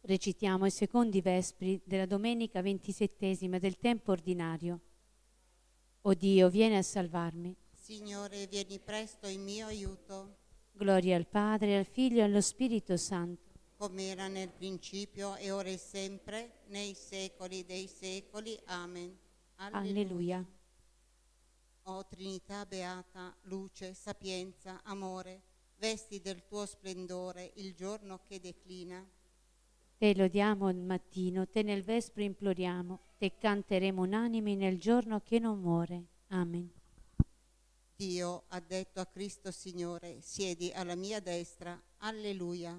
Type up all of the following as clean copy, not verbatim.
Recitiamo i secondi vespri della domenica 27ª del tempo ordinario. O Dio, vieni a salvarmi. Signore, vieni presto in mio aiuto, Gloria al Padre, al Figlio e allo Spirito Santo. come era nel principio e ora e sempre, nei secoli dei secoli. Amen. Alleluia. O Trinità beata, luce, sapienza, amore, vesti del tuo splendore il giorno che declina. Te lodiamo al mattino, te nel vespro imploriamo, te canteremo unanimi nel giorno che non muore. Amen. Dio ha detto a Cristo Signore, siedi alla mia destra. Alleluia.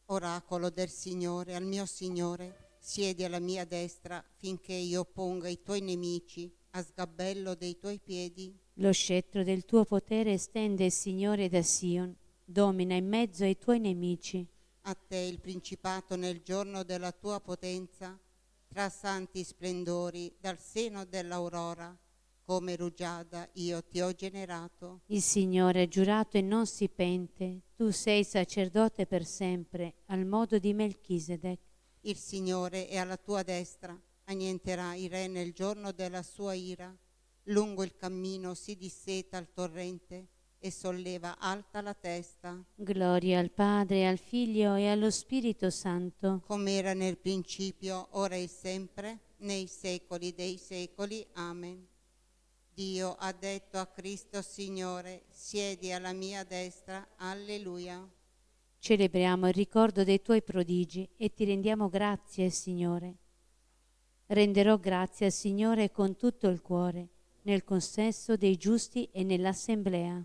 Oracolo del Signore, al mio Signore, siedi alla mia destra finché io ponga i tuoi nemici a sgabello dei tuoi piedi. Lo scettro del tuo potere stende, Signore, da Sion, domina in mezzo ai tuoi nemici. A te il principato nel giorno della tua potenza, tra santi splendori dal seno dell'aurora, come rugiada io ti ho generato. Il Signore ha giurato e non si pente, tu sei sacerdote per sempre, al modo di Melchisedec. Il Signore è alla tua destra, annienterà i re nel giorno della sua ira. Lungo il cammino si disseta il torrente e solleva alta la testa. Gloria al Padre, al Figlio e allo Spirito Santo. Come era nel principio, ora e sempre, nei secoli dei secoli. Amen. Dio ha detto a Cristo Signore, siedi alla mia destra. Alleluia. Celebriamo il ricordo dei tuoi prodigi e ti rendiamo grazie, Signore. Renderò grazie al Signore con tutto il cuore, nel consesso dei giusti e nell'assemblea.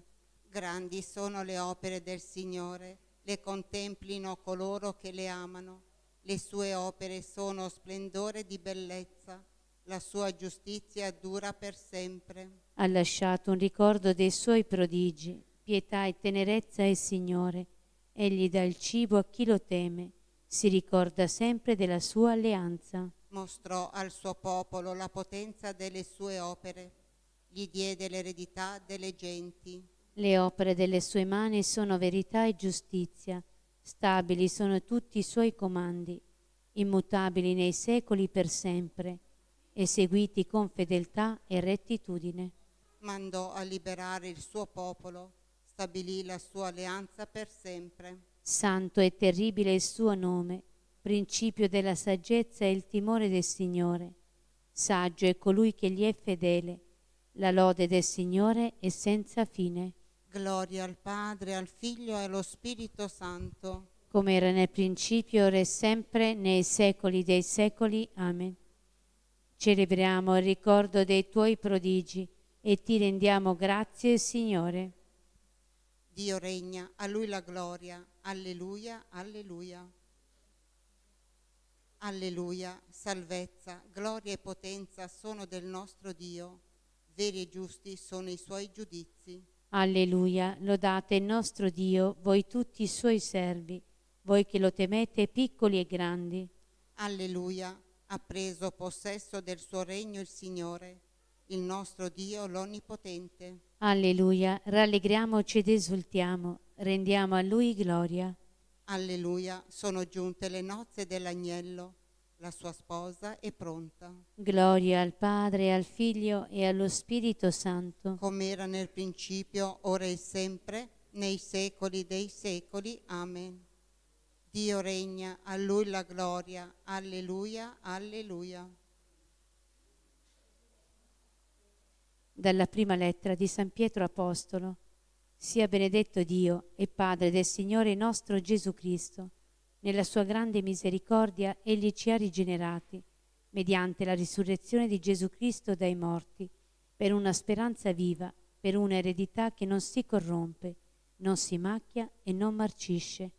Grandi sono le opere del Signore, le contemplino coloro che le amano. Le sue opere sono splendore di bellezza, la sua giustizia dura per sempre. Ha lasciato un ricordo dei suoi prodigi, pietà e tenerezza è Signore. Egli dà il cibo a chi lo teme, si ricorda sempre della sua alleanza. Mostrò al suo popolo la potenza delle sue opere, gli diede l'eredità delle genti. Le opere delle sue mani sono verità e giustizia, stabili sono tutti i suoi comandi, immutabili nei secoli per sempre, eseguiti con fedeltà e rettitudine. Mandò a liberare il suo popolo, stabilì la sua alleanza per sempre. Santo e terribile il suo nome, principio della saggezza e il timore del Signore. Saggio è colui che gli è fedele, la lode del Signore è senza fine. Gloria al Padre, al Figlio e allo Spirito Santo. Come era nel principio, ora e sempre, nei secoli dei secoli. Amen. Celebriamo il ricordo dei tuoi prodigi e ti rendiamo grazie, Signore. Dio regna, a Lui la gloria. Alleluia, alleluia. Alleluia, salvezza, gloria e potenza sono del nostro Dio. Veri e giusti sono i Suoi giudizi. Alleluia, lodate il nostro Dio, voi tutti i Suoi servi, voi che lo temete piccoli e grandi. Alleluia, ha preso possesso del suo regno il Signore, il nostro Dio l'Onnipotente. Alleluia, rallegriamoci ed esultiamo, rendiamo a Lui gloria. Alleluia, sono giunte le nozze dell'agnello, la sua sposa è pronta. Gloria al Padre, al Figlio e allo Spirito Santo. Come era nel principio, ora e sempre, nei secoli dei secoli. Amen. Dio regna, a Lui la gloria. Alleluia, alleluia. Dalla prima lettera di San Pietro Apostolo. Sia benedetto Dio e Padre del Signore nostro Gesù Cristo. Nella sua grande misericordia Egli ci ha rigenerati, mediante la risurrezione di Gesù Cristo dai morti, per una speranza viva, per una eredità che non si corrompe, non si macchia e non marcisce.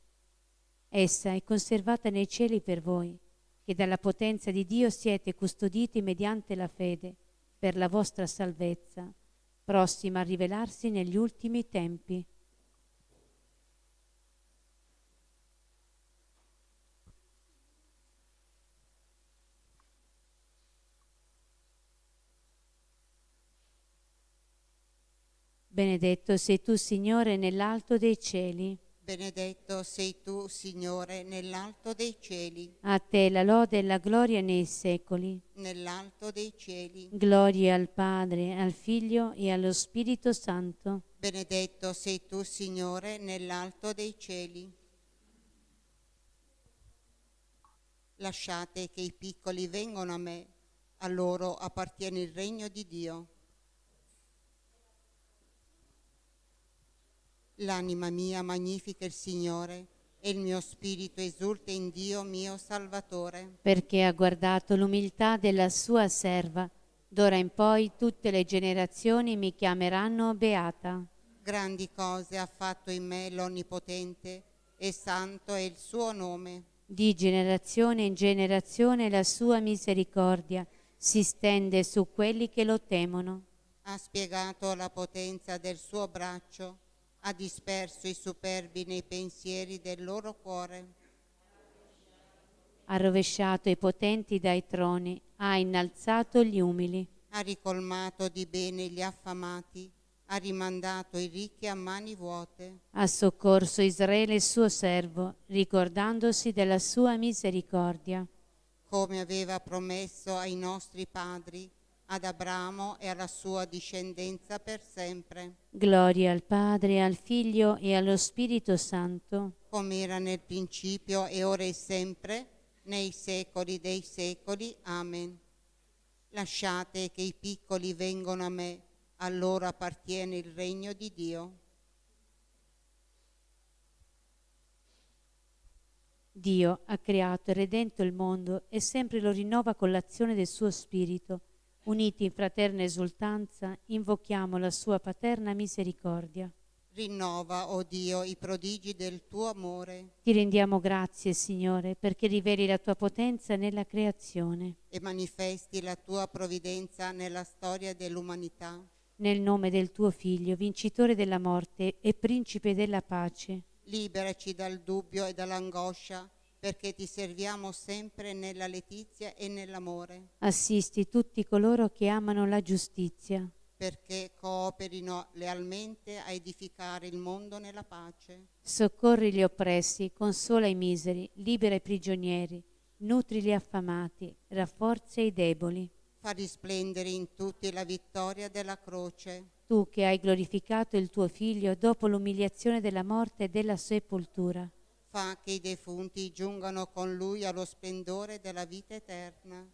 Essa è conservata nei cieli per voi, che dalla potenza di Dio siete custoditi mediante la fede, per la vostra salvezza, prossima a rivelarsi negli ultimi tempi. Benedetto sei tu, Signore, nell'alto dei cieli. Benedetto sei tu, Signore, nell'alto dei cieli, A te la lode e la gloria nei secoli. nell'alto dei cieli. Gloria al Padre, al Figlio e allo Spirito Santo. Benedetto sei tu, Signore, nell'alto dei cieli. Lasciate che i piccoli vengano a me, a loro appartiene il regno di Dio. L'anima mia magnifica il Signore e il mio spirito esulta in Dio mio Salvatore. Perché ha guardato l'umiltà della sua serva. D'ora in poi tutte le generazioni mi chiameranno beata. Grandi cose ha fatto in me l'Onnipotente e santo è il suo nome. Di generazione in generazione la sua misericordia si stende su quelli che lo temono. Ha spiegato la potenza del suo braccio, ha disperso i superbi nei pensieri del loro cuore. Ha rovesciato i potenti dai troni, ha innalzato gli umili. Ha ricolmato di bene gli affamati, ha rimandato i ricchi a mani vuote. Ha soccorso Israele suo servo, ricordandosi della sua misericordia. Come aveva promesso ai nostri padri, ad Abramo e alla sua discendenza per sempre. Gloria al Padre, al Figlio e allo Spirito Santo. Come era nel principio e ora e sempre, nei secoli dei secoli. Amen. Lasciate che i piccoli vengano a me, a loro appartiene il regno di Dio. Dio ha creato e redento il mondo e sempre lo rinnova con l'azione del suo Spirito. Uniti in fraterna esultanza, invochiamo la sua paterna misericordia. Rinnova, o Dio, i prodigi del tuo amore Ti rendiamo grazie, Signore, perché riveli la tua potenza nella creazione. e manifesti la tua provvidenza nella storia dell'umanità. Nel nome del tuo Figlio, vincitore della morte e principe della pace, Liberaci dal dubbio e dall'angoscia, perché ti serviamo sempre nella letizia e nell'amore, assisti tutti coloro che amano la giustizia. perché cooperino lealmente a edificare il mondo nella pace. Soccorri gli oppressi, consola i miseri, libera i prigionieri, nutri gli affamati, rafforza i deboli. Fa risplendere in tutti la vittoria della croce. Tu che hai glorificato il tuo Figlio dopo l'umiliazione della morte e della sepoltura. Fa che i defunti giungano con lui allo splendore della vita eterna.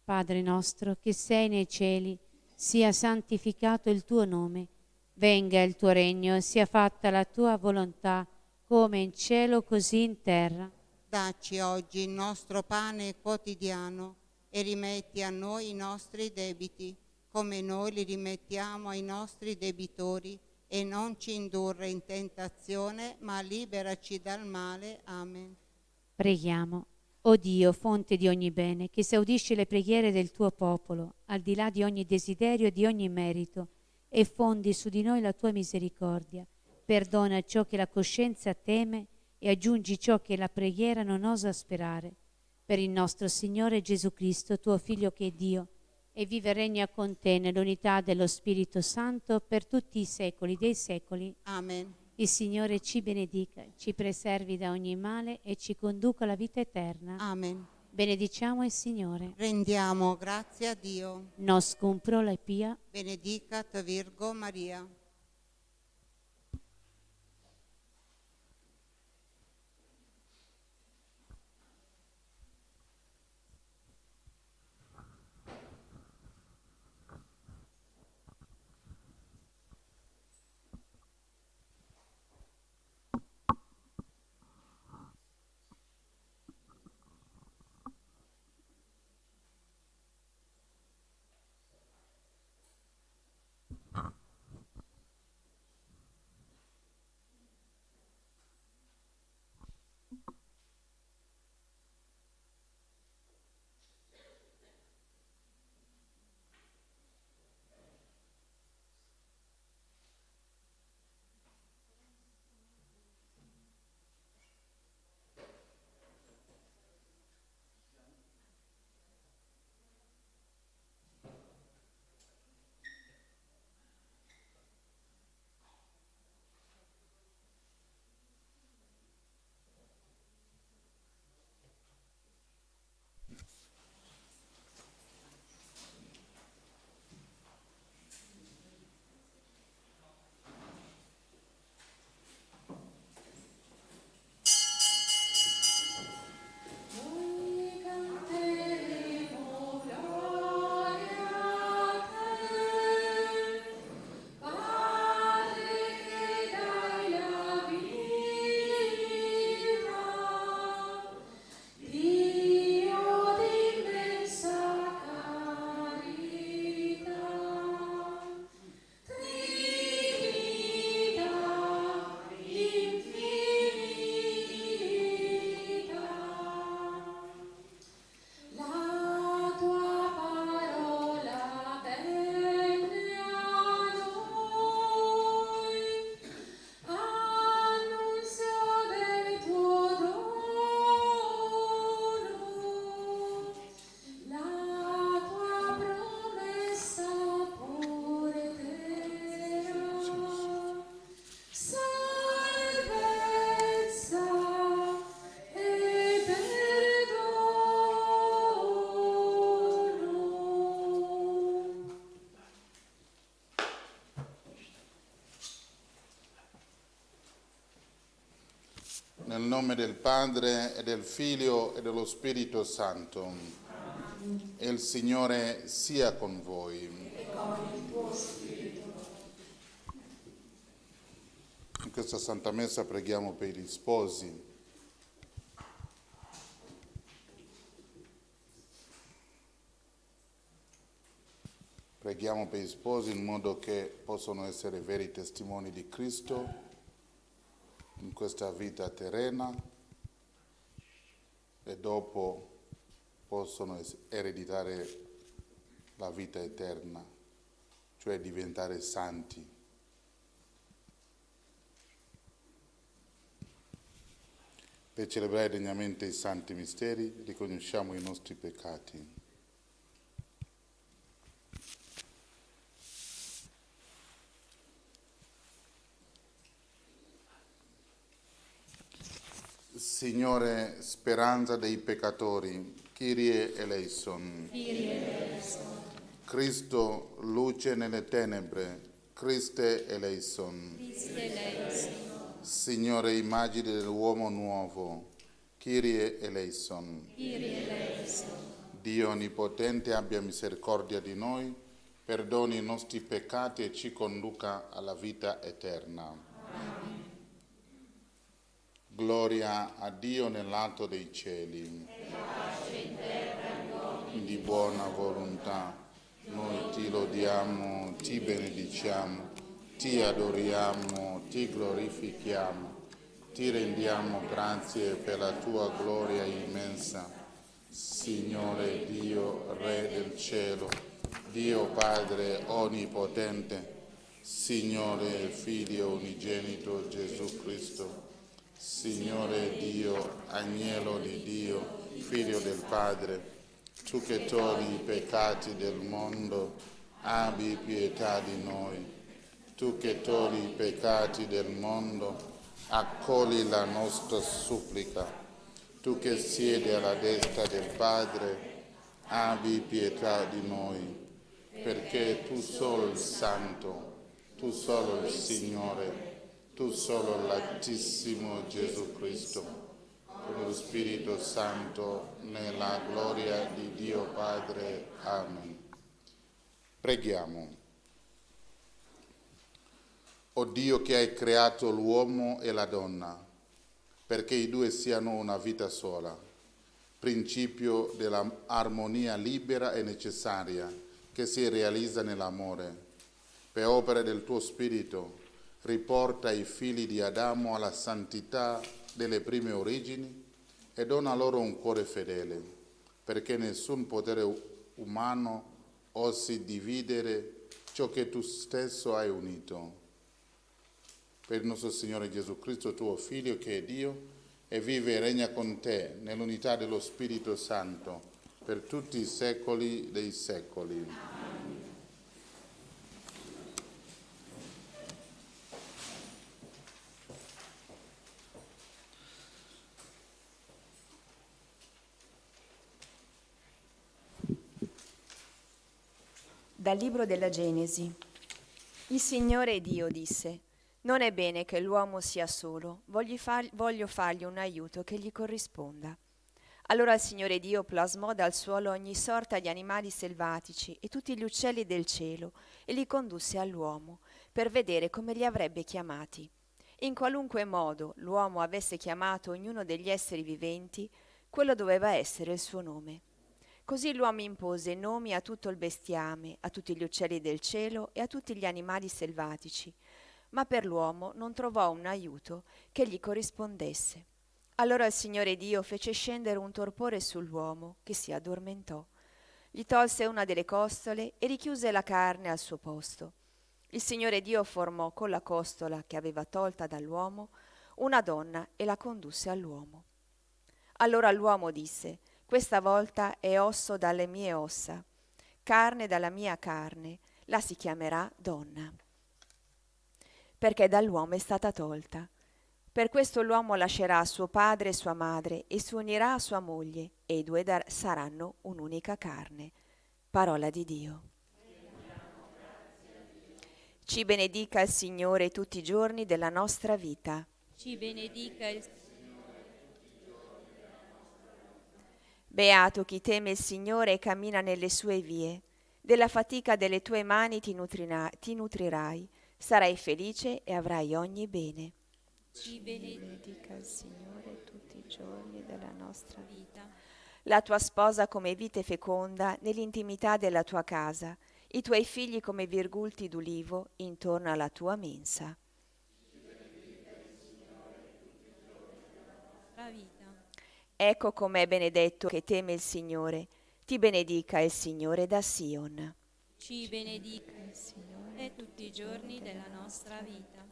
Padre nostro che sei nei cieli, sia santificato il tuo nome. Venga il tuo regno, sia fatta la tua volontà, come in cielo così in terra. Dacci oggi il nostro pane quotidiano e rimetti a noi i nostri debiti, come noi li rimettiamo ai nostri debitori, e non ci indurre in tentazione, ma liberaci dal male. Amen. Preghiamo. O Dio, fonte di ogni bene, che esaudisci le preghiere del tuo popolo, al di là di ogni desiderio e di ogni merito, e fondi su di noi la tua misericordia. Perdona ciò che la coscienza teme e aggiungi ciò che la preghiera non osa sperare. Per il nostro Signore Gesù Cristo, tuo Figlio che è Dio, e vive e regna con te nell'unità dello Spirito Santo per tutti i secoli dei secoli. Amen. Il Signore ci benedica, ci preservi da ogni male e ci conduca alla vita eterna. Amen. Benediciamo il Signore. Rendiamo grazie a Dio. Nos cumpro la pia. Benedicat Virgo Maria. Nel nome del Padre e del Figlio e dello Spirito Santo. E il Signore sia con voi. E con il tuo spirito. In questa Santa Messa preghiamo per gli sposi. Preghiamo per gli sposi in modo che possano essere veri testimoni di Cristo in questa vita terrena e dopo possono ereditare la vita eterna, cioè diventare santi. Per celebrare degnamente i santi misteri riconosciamo i nostri peccati. Signore, speranza dei peccatori, Kyrie eleison. Kyrie eleison. Cristo, luce nelle tenebre, Christe eleison. Christe eleison. Signore, immagine dell'uomo nuovo, Kyrie eleison. Kyrie eleison. Dio Onnipotente abbia misericordia di noi, perdoni i nostri peccati e ci conduca alla vita eterna. Gloria a Dio nell'alto dei cieli. E pace in terra agli uomini Di buona volontà, noi ti lodiamo, ti benediciamo, ti adoriamo, ti glorifichiamo, ti rendiamo grazie per la tua gloria immensa. Signore Dio, Re del cielo, Dio Padre onnipotente, Signore Figlio unigenito Gesù Cristo, Signore Dio, Agnello di Dio, Figlio del Padre, tu che togli i peccati del mondo, abbi pietà di noi. Tu che togli i peccati del mondo, accogli la nostra supplica. Tu che siedi alla destra del Padre, abbi pietà di noi, perché tu solo il Santo, tu solo il Signore, tu solo l'Altissimo Gesù Cristo, con lo Spirito Santo, nella gloria di Dio Padre. Amen. Preghiamo. O Dio che hai creato l'uomo e la donna, perché i due siano una vita sola, principio dell'armonia libera e necessaria che si realizza nell'amore, per opera del tuo Spirito, riporta i figli di Adamo alla santità delle prime origini e dona loro un cuore fedele, perché nessun potere umano osi dividere ciò che tu stesso hai unito. Per il nostro Signore Gesù Cristo, tuo Figlio, che è Dio, e vive e regna con te nell'unità dello Spirito Santo, per tutti i secoli dei secoli. Dal libro della Genesi. Il Signore Dio disse: non è bene che l'uomo sia solo, voglio fargli un aiuto che gli corrisponda. Allora il Signore Dio plasmò dal suolo ogni sorta di animali selvatici e tutti gli uccelli del cielo e li condusse all'uomo per vedere come li avrebbe chiamati. In qualunque modo l'uomo avesse chiamato ognuno degli esseri viventi, quello doveva essere il suo nome. Così l'uomo impose nomi a tutto il bestiame, a tutti gli uccelli del cielo e a tutti gli animali selvatici, ma per l'uomo non trovò un aiuto che gli corrispondesse. Allora il Signore Dio fece scendere un torpore sull'uomo, che si addormentò. Gli tolse una delle costole e richiuse la carne al suo posto. Il Signore Dio formò con la costola che aveva tolta dall'uomo una donna e la condusse all'uomo. Allora l'uomo disse: questa volta è osso dalle mie ossa, carne dalla mia carne, la si chiamerà donna, perché dall'uomo è stata tolta. Per questo l'uomo lascerà suo padre e sua madre e si unirà a sua moglie e i due saranno un'unica carne. Parola di Dio. Ci benedica il Signore tutti i giorni della nostra vita. Ci benedica il Signore Beato chi teme il Signore e cammina nelle sue vie. Della fatica delle tue mani ti nutrirai. Sarai felice e avrai ogni bene. Ci benedica Benedica il Signore tutti i giorni della nostra vita. vita. La tua sposa come vite feconda nell'intimità della tua casa, i tuoi figli come virgulti d'ulivo intorno alla tua mensa. La vita. Ecco com'è benedetto che teme il Signore. Ti benedica il Signore da Sion. Ci benedica tutti i giorni della nostra vita.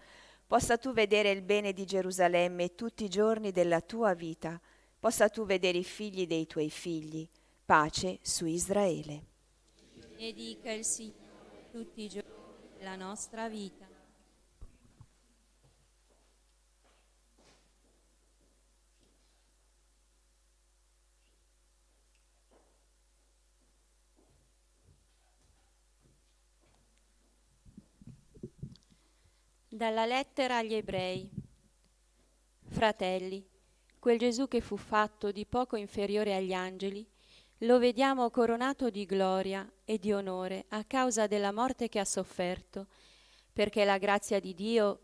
Possa tu vedere il bene di Gerusalemme tutti i giorni della tua vita. Possa tu vedere i figli dei tuoi figli. Pace su Israele. Benedica il Signore tutti i giorni della nostra vita. Dalla lettera agli Ebrei. Fratelli, quel Gesù che fu fatto di poco inferiore agli angeli, lo vediamo coronato di gloria e di onore a causa della morte che ha sofferto, perché la grazia di Dio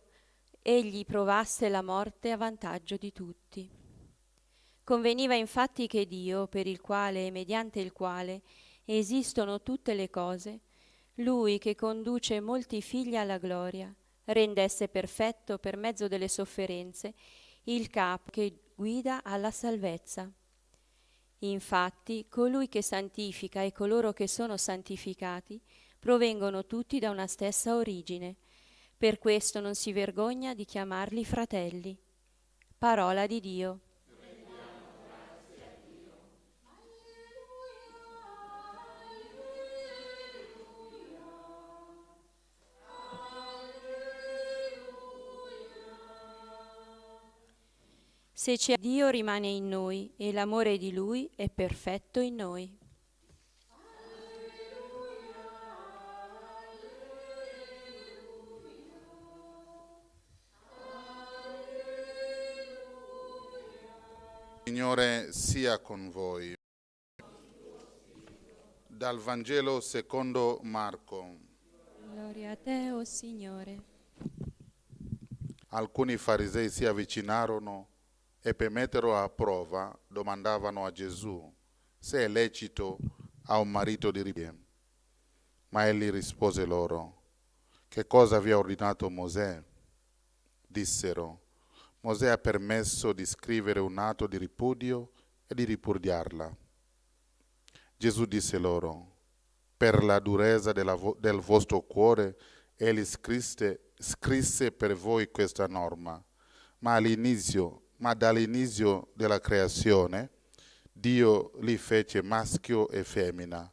egli provasse la morte a vantaggio di tutti. Conveniva infatti che Dio, per il quale e mediante il quale esistono tutte le cose, Lui che conduce molti figli alla gloria, rendesse perfetto per mezzo delle sofferenze il capo che guida alla salvezza. Infatti, colui che santifica e coloro che sono santificati provengono tutti da una stessa origine. Per questo non si vergogna di chiamarli fratelli. Parola di Dio. Se c'è Dio rimane in noi e l'amore di Lui è perfetto in noi. Signore sia con voi. Dal Vangelo secondo Marco. Gloria a te, o Signore. Alcuni farisei si avvicinarono e per metterlo a prova domandavano a Gesù se è lecito a un marito di ripiede. Ma egli rispose loro: che cosa vi ha ordinato Mosè? Dissero: Mosè ha permesso di scrivere un atto di ripudio e di ripudiarla. Gesù disse loro: per la durezza del vostro cuore egli scrisse per voi questa norma, ma dall'inizio della creazione Dio li fece maschio e femmina.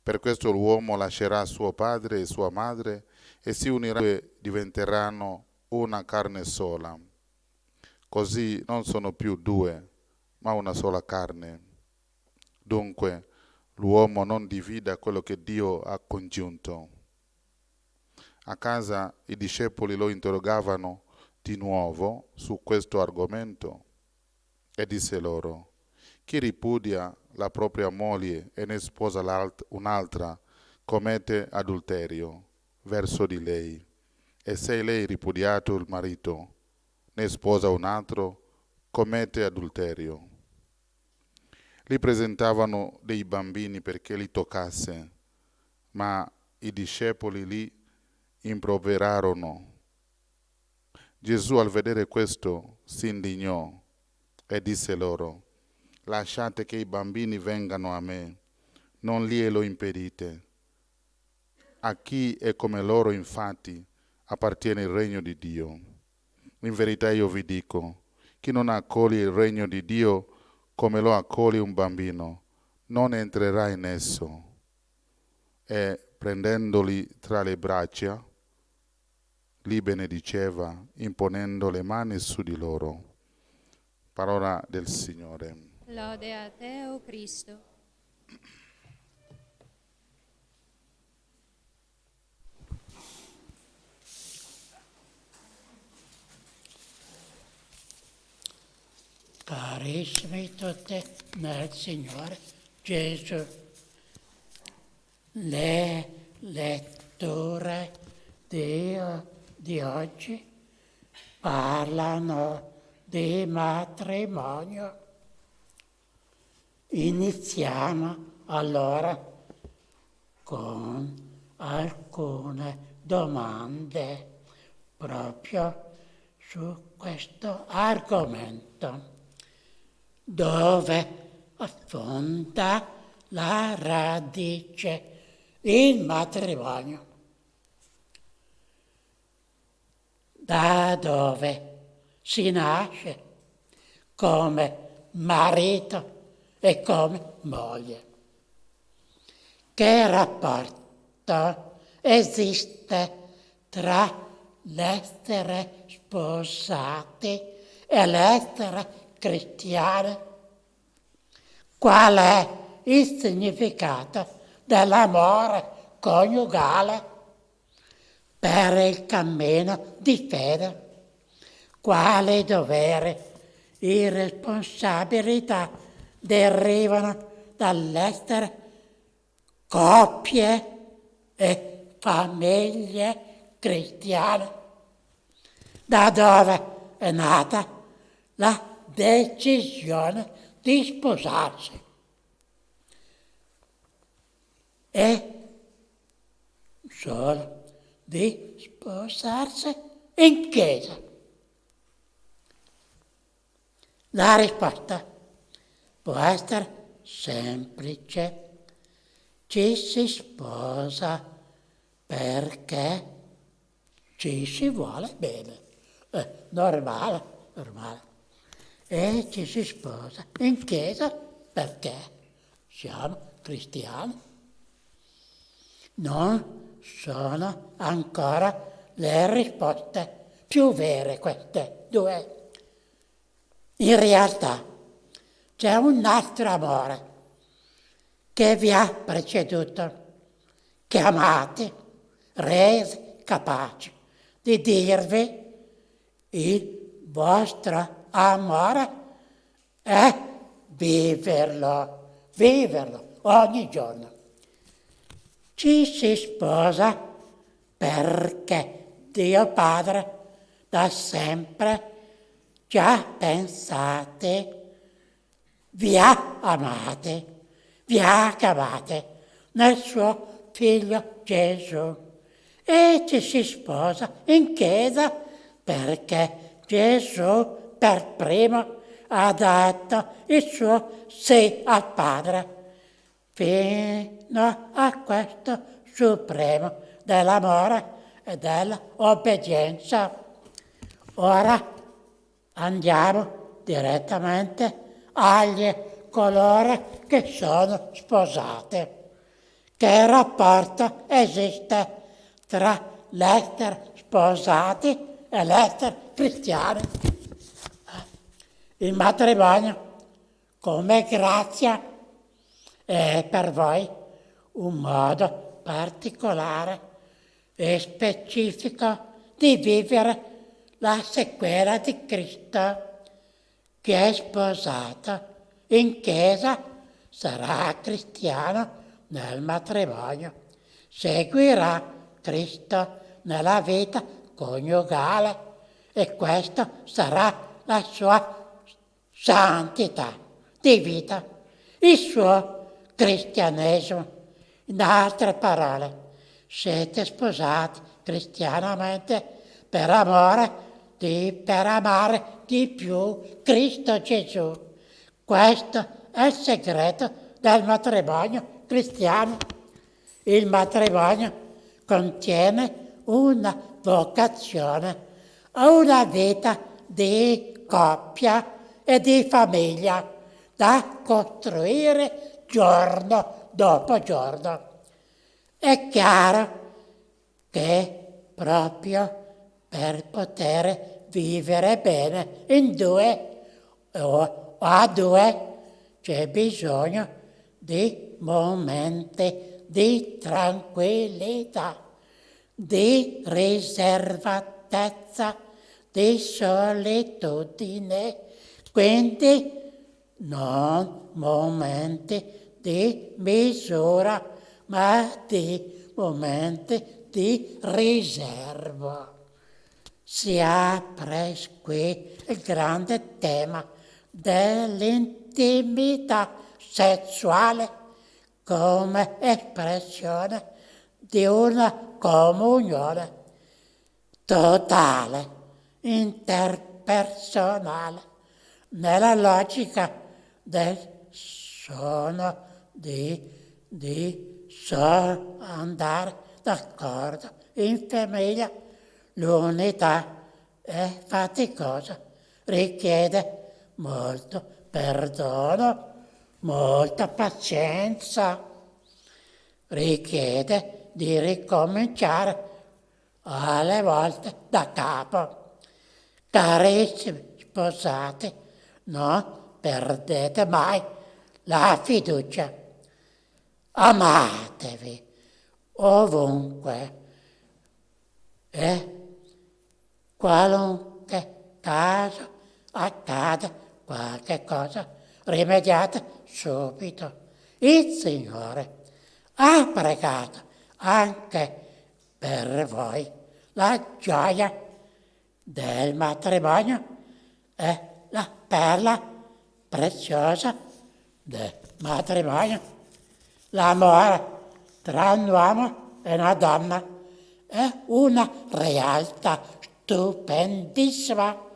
Per questo l'uomo lascerà suo padre e sua madre e si uniranno e diventeranno una carne sola. Così non sono più due, ma una sola carne. Dunque l'uomo non divida quello che Dio ha congiunto. A casa i discepoli lo interrogavano di nuovo su questo argomento e disse loro: chi ripudia la propria moglie e ne sposa un'altra commette adulterio verso di lei, e se lei ripudiato il marito ne sposa un altro commette adulterio. Li presentavano dei bambini perché li toccasse, ma i discepoli li improverarono. Gesù al vedere questo si indignò e disse loro: lasciate che i bambini vengano a me, non glielo impedite. A chi è come loro infatti appartiene il regno di Dio. In verità io vi dico, chi non accoglie il regno di Dio come lo accoglie un bambino, non entrerà in esso. E prendendoli tra le braccia, li benediceva, imponendo le mani su di loro. Parola del Signore. Lode a te, o Cristo. Carissimi tutti nel Signore Gesù, le letture di oggi parlano di matrimonio. Iniziamo allora con alcune domande proprio su questo argomento. Dove affonda la radice il matrimonio? Da dove si nasce come marito e come moglie? Che rapporto esiste tra l'essere sposati e l'essere cristiani? Qual è il significato dell'amore coniugale per il cammino di fede? Quali doveri e responsabilità derivano dall'essere coppie e famiglie cristiane? Da dove è nata la decisione di sposarsi? E solo di sposarsi in chiesa? La risposta può essere semplice. Ci si sposa perché ci si vuole bene. Normale. E ci si sposa in chiesa perché siamo cristiani. Non sono ancora le risposte più vere queste due. In realtà c'è un altro amore che vi ha preceduto, chiamati, resi capaci di dirvi il vostro amore è viverlo ogni giorno. Ci si sposa perché Dio Padre da sempre già pensate, vi ha amati, vi ha chiamati nel suo Figlio Gesù, e ci si sposa in chiesa perché Gesù per primo ha dato il suo sì al Padre fino a questo supremo dell'amore e dell'obbedienza. Ora andiamo direttamente agli coloro che sono sposati. Che rapporto esiste tra l'essere sposati e l'essere cristiani? Il matrimonio, come grazia, è per voi un modo particolare e specifico di vivere la sequela di Cristo. Chi è sposato in chiesa sarà cristiano nel matrimonio, seguirà Cristo nella vita coniugale e questa sarà la sua santità di vita, il suo cristianesimo. In altre parole, siete sposati cristianamente per amare di più Cristo Gesù. Questo è il segreto del matrimonio cristiano. Il matrimonio contiene una vocazione a una vita di coppia e di famiglia da costruire giorno dopo giorno. È chiaro che proprio per poter vivere bene in due o a due c'è bisogno di momenti di tranquillità, di riservatezza, di solitudine, Quindi non momenti di misura, ma di momenti di riserva. Si apre qui il grande tema dell'intimità sessuale come espressione di una comunione totale, interpersonale, nella logica del sono di andare d'accordo in famiglia. L'unità è faticosa, richiede molto perdono, molta pazienza, richiede di ricominciare alle volte da capo. Carissimi sposati, non perdete mai la fiducia. Amatevi ovunque e qualunque caso accada qualche cosa, rimediate subito. Il Signore ha pregato anche per voi. La gioia del matrimonio è la perla preziosa del matrimonio. L'amore tra un uomo e una donna è una realtà stupendissima,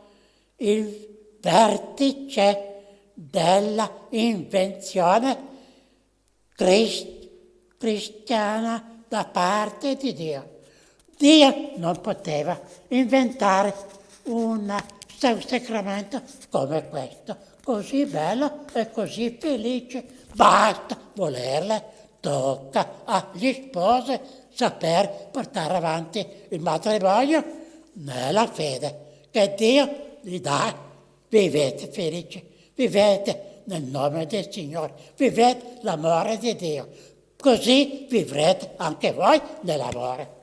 il vertice della invenzione cristiana da parte di Dio. Dio non poteva inventare un sacramento come questo, così bello e così felice. Basta volerle, tocca agli sposi saper portare avanti il matrimonio nella fede che Dio gli dà. Vivete felici, vivete nel nome del Signore, vivete l'amore di Dio, così vivrete anche voi nell'amore.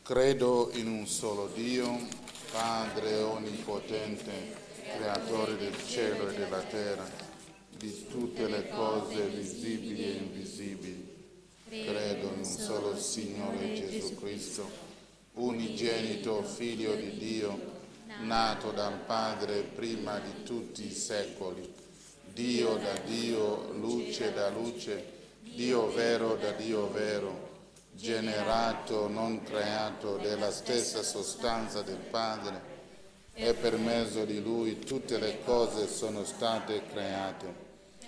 Credo in un solo Dio, Padre onnipotente, creatore del cielo e della terra, di tutte le cose visibili e invisibili. Credo in un solo Signore Gesù Cristo, unigenito Figlio di Dio, nato dal Padre prima di tutti i secoli, Dio da Dio, luce da luce, Dio vero da Dio vero, generato, non creato, della stessa sostanza del Padre, e per mezzo di Lui tutte le cose sono state create.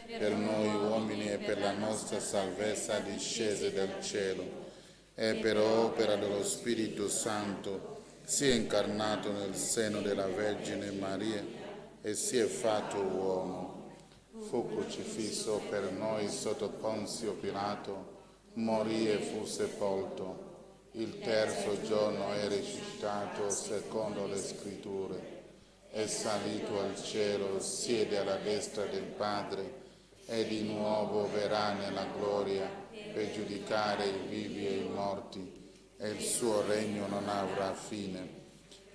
Per noi uomini e per la nostra salvezza discese dal cielo, e per opera dello Spirito Santo si è incarnato nel seno della Vergine Maria e si è fatto uomo. Fu crocifisso per noi sotto Ponzio Pilato, morì e fu sepolto. Il terzo giorno è risuscitato secondo le Scritture, è salito al cielo, siede alla destra del Padre e di nuovo verrà nella gloria per giudicare i vivi e i morti, e il suo regno non avrà fine.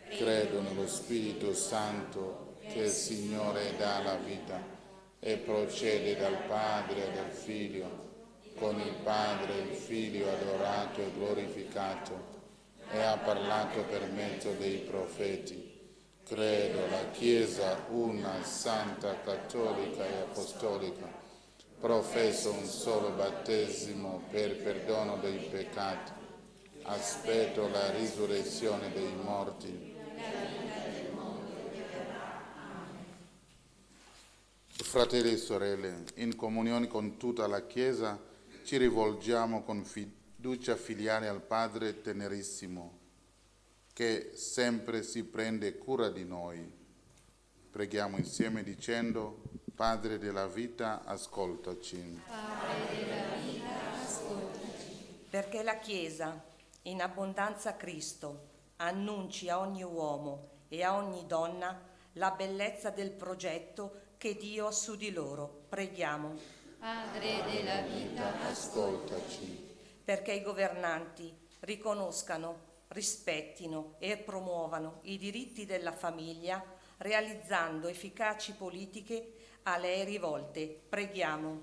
Credo nello Spirito Santo che il Signore dà la vita e procede dal Padre e dal Figlio, con il Padre e il Figlio adorato e glorificato, e ha parlato per mezzo dei profeti. Credo la Chiesa una, santa, cattolica e apostolica. Professo un solo battesimo per perdono dei peccati. Aspetto la risurrezione dei morti. Fratelli e sorelle, in comunione con tutta la Chiesa, ci rivolgiamo con fiducia filiale al Padre tenerissimo, che sempre si prende cura di noi. Preghiamo insieme dicendo: Padre della vita, ascoltaci. Padre della vita, ascoltaci. Perché la Chiesa, in abbondanza Cristo, annunci a ogni uomo e a ogni donna la bellezza del progetto che Dio ha su di loro. Preghiamo. Padre della vita, Ascoltaci. Perché i governanti riconoscano, rispettino e promuovano i diritti della famiglia, realizzando efficaci politiche a lei rivolte. Preghiamo.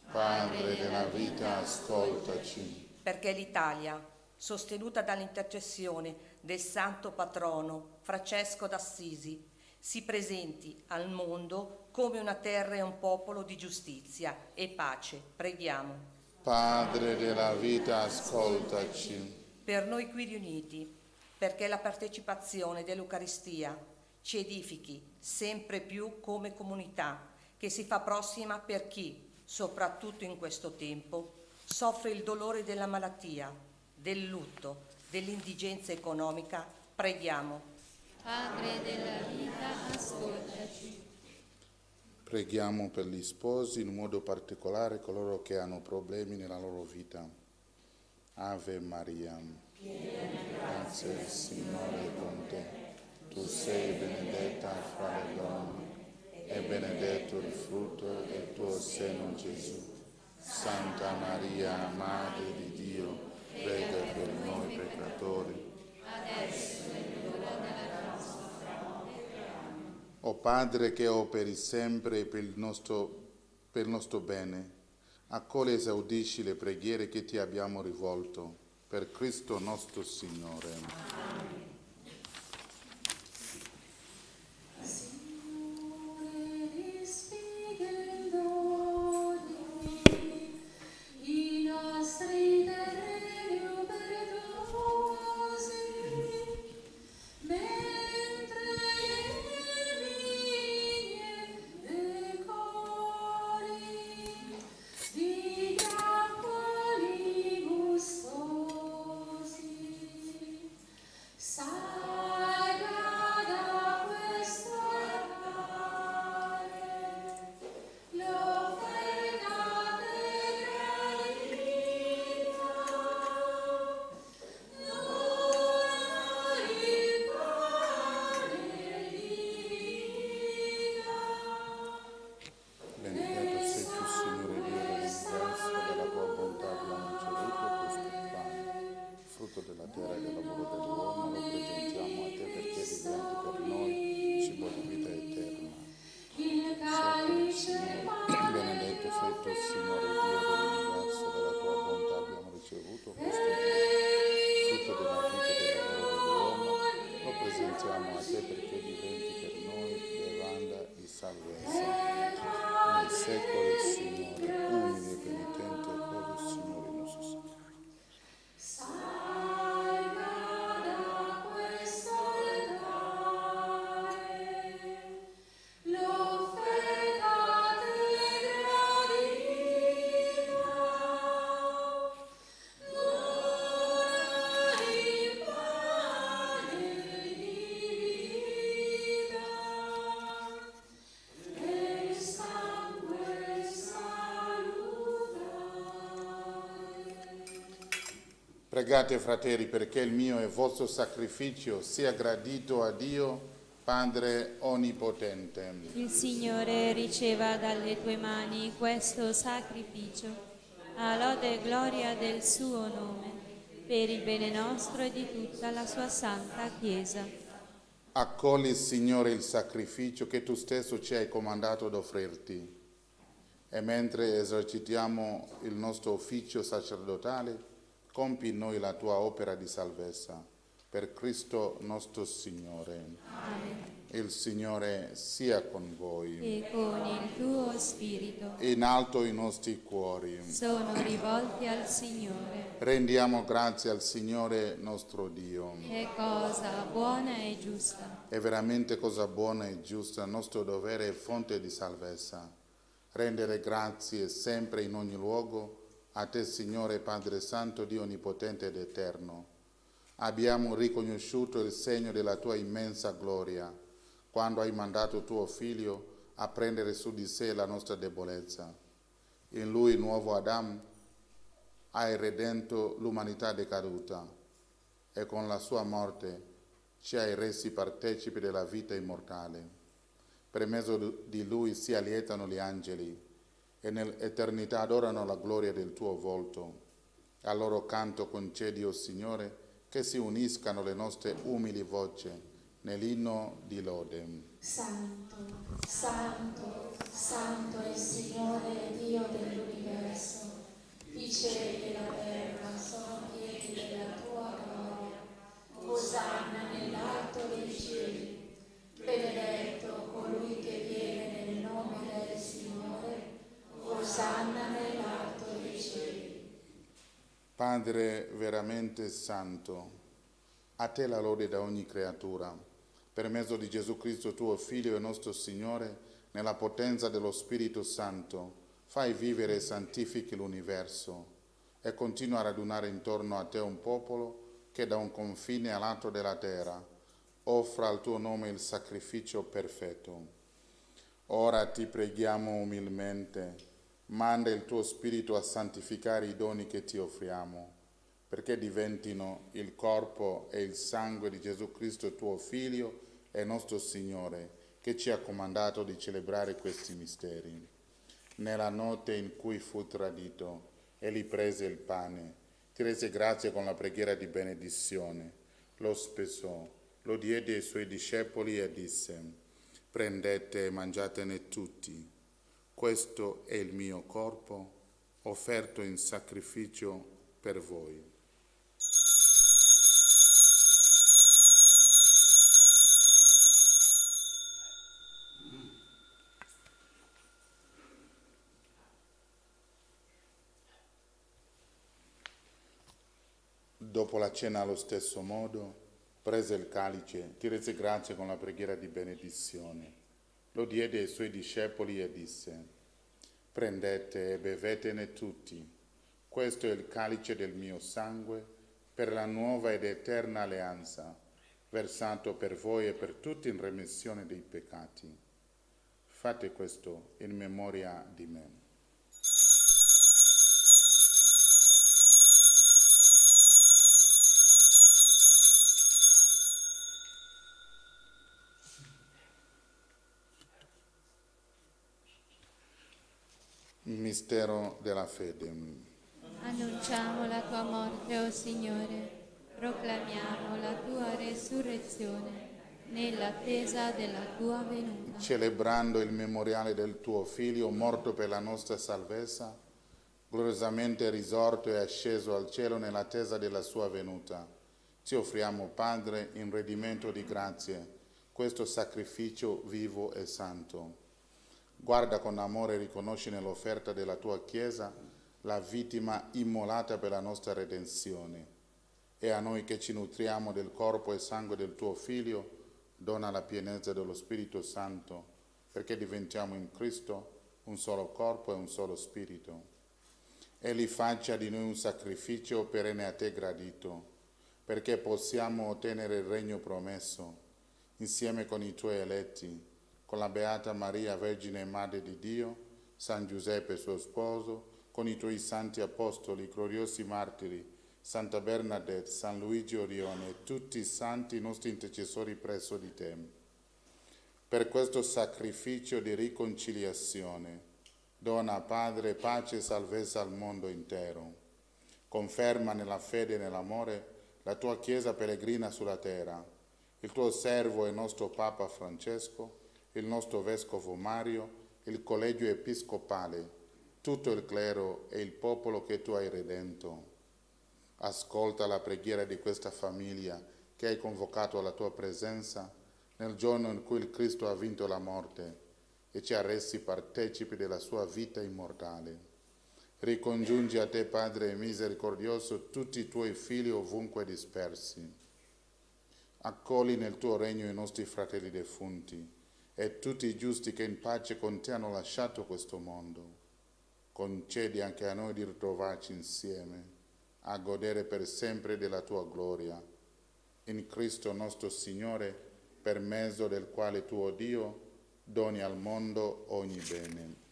Padre della vita, ascoltaci. Perché l'Italia, sostenuta dall'intercessione del santo patrono Francesco d'Assisi, si presenti al mondo come una terra e un popolo di giustizia e pace. Preghiamo. Padre della vita, ascoltaci. Per noi qui riuniti, perché la partecipazione dell'Eucaristia ci edifichi sempre più come comunità che si fa prossima per chi, soprattutto in questo tempo, soffre il dolore della malattia, del lutto, dell'indigenza economica. Preghiamo. Padre della vita, ascoltaci. Preghiamo per gli sposi, in modo particolare coloro che hanno problemi nella loro vita. Ave Maria, grazia il Signore è con te. Tu sei benedetta fra le donne e benedetto il frutto del tuo seno, Gesù. Santa Maria, Madre di Dio, prega per noi peccatori, Adesso è l'ora della nostra morte. O Padre che operi sempre per il nostro bene, accogli e esaudisci le preghiere che ti abbiamo rivolto. Per Cristo nostro Signore. Amen. Pregate, fratelli, perché il mio e vostro sacrificio sia gradito a Dio, Padre Onnipotente. Il Signore riceva dalle tue mani questo sacrificio, a lode e gloria del suo nome, per il bene nostro e di tutta la sua santa Chiesa. Accogli, Signore, il sacrificio che tu stesso ci hai comandato ad offrirti, e mentre esercitiamo il nostro ufficio sacerdotale, compi in noi la tua opera di salvezza. Per Cristo nostro Signore. Amen. Il Signore sia con voi. E con il tuo spirito. In alto i nostri cuori. Sono rivolti al Signore. Rendiamo grazie al Signore nostro Dio. È cosa buona e giusta. È veramente cosa buona e giusta, nostro dovere e fonte di salvezza. rendere grazie sempre in ogni luogo a te, Signore Padre Santo, Dio Onnipotente ed Eterno. Abbiamo riconosciuto il segno della tua immensa gloria, quando hai mandato tuo Figlio a prendere su di sé la nostra debolezza. In Lui, il nuovo Adamo, hai redento l'umanità decaduta e con la sua morte ci hai resi partecipi della vita immortale. Per mezzo di Lui si allietano gli angeli e nell'eternità adorano la gloria del tuo volto. Al loro canto concedi, o Signore, che si uniscano le nostre umili voci nell'inno di lode. Santo, santo, santo è il Signore Dio dell'universo. I cieli e la terra sono pieni della tua gloria. Osanna nell'alto dei cieli. Benedetto colui che viene nel nome del Signore. Osanna nell'alto dei cieli. Padre veramente santo, a te la lode da ogni creatura, per mezzo di Gesù Cristo tuo Figlio e nostro Signore, nella potenza dello Spirito Santo, fai vivere e santifichi l'universo e continua a radunare intorno a te un popolo che da un confine all'altro della terra offra al tuo nome il sacrificio perfetto. Ora ti preghiamo umilmente, manda il tuo Spirito a santificare i doni che ti offriamo, perché diventino il corpo e il sangue di Gesù Cristo tuo Figlio e nostro Signore, che ci ha comandato di celebrare questi misteri. Nella notte in cui fu tradito, egli prese il pane, ti rese grazie con la preghiera di benedizione, lo spesò, lo diede ai suoi discepoli e disse: prendete e mangiatene tutti, questo è il mio corpo offerto in sacrificio per voi. Dopo la cena, allo stesso modo, prese il calice, ti rese grazie con la preghiera di benedizione, lo diede ai suoi discepoli e disse: prendete e bevetene tutti, questo è il calice del mio sangue per la nuova ed eterna alleanza, versato per voi e per tutti in remissione dei peccati. Fate questo in memoria di me. Mistero della fede. Annunciamo la tua morte, o Signore, proclamiamo la tua resurrezione nell'attesa della tua venuta. Celebrando il memoriale del tuo Figlio, morto per la nostra salvezza, gloriosamente risorto e asceso al cielo nell'attesa della sua venuta, ti offriamo, Padre, in redimento di grazie, questo sacrificio vivo e santo. Guarda con amore e riconosci nell'offerta della tua Chiesa la vittima immolata per la nostra redenzione. E a noi che ci nutriamo del corpo e sangue del tuo Figlio, dona la pienezza dello Spirito Santo, perché diventiamo in Cristo un solo corpo e un solo Spirito. Egli faccia di noi un sacrificio perenne a te gradito, perché possiamo ottenere il regno promesso, insieme con i tuoi eletti, con la Beata Maria, Vergine e Madre di Dio, San Giuseppe suo sposo, con i tuoi santi apostoli, gloriosi martiri, Santa Bernadette, San Luigi Orione e tutti i santi nostri intercessori presso di te. Per questo sacrificio di riconciliazione, dona, Padre, pace e salvezza al mondo intero. Conferma nella fede e nell'amore la tua Chiesa peregrina sulla terra, il tuo servo e nostro Papa Francesco, il nostro Vescovo Mario, il Collegio Episcopale, tutto il clero e il popolo che tu hai redento. Ascolta la preghiera di questa famiglia che hai convocato alla tua presenza nel giorno in cui il Cristo ha vinto la morte e ci ha resi partecipi della sua vita immortale. Ricongiungi a te, Padre misericordioso, tutti i tuoi figli ovunque dispersi. Accogli nel tuo regno i nostri fratelli defunti e tutti i giusti che in pace con te hanno lasciato questo mondo, concedi anche a noi di ritrovarci insieme, a godere per sempre della tua gloria. In Cristo nostro Signore, per mezzo del quale tu, o Dio, doni al mondo ogni bene.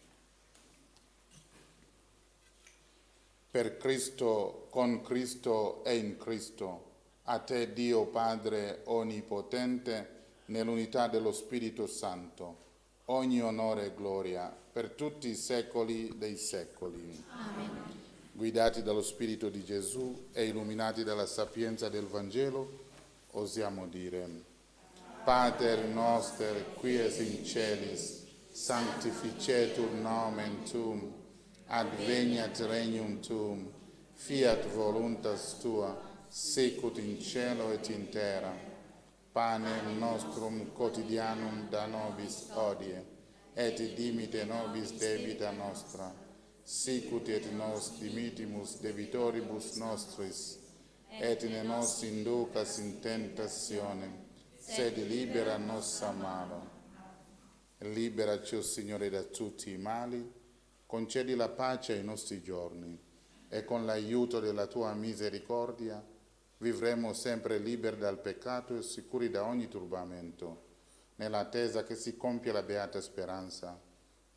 Per Cristo, con Cristo e in Cristo, a te Dio Padre Onnipotente, nell'unità dello Spirito Santo, ogni onore e gloria per tutti i secoli dei secoli. Amen. Guidati dallo Spirito di Gesù e illuminati dalla sapienza del Vangelo, osiamo dire: Pater noster, qui es in celis, sanctificetur nomen tuum, adveniat regnum tuum, fiat voluntas tua, sicut in cielo et in terra. Panem nostrum quotidianum da nobis hodie, et dimite nobis debita nostra, sicut et nos dimitimus debitoribus nostris, et ne nos inducas in tentationem, sed libera nos a malo. Liberaci, o Signore, da tutti i mali, concedi la pace ai nostri giorni, e con l'aiuto della tua misericordia vivremo sempre liberi dal peccato e sicuri da ogni turbamento, nell'attesa che si compia la beata speranza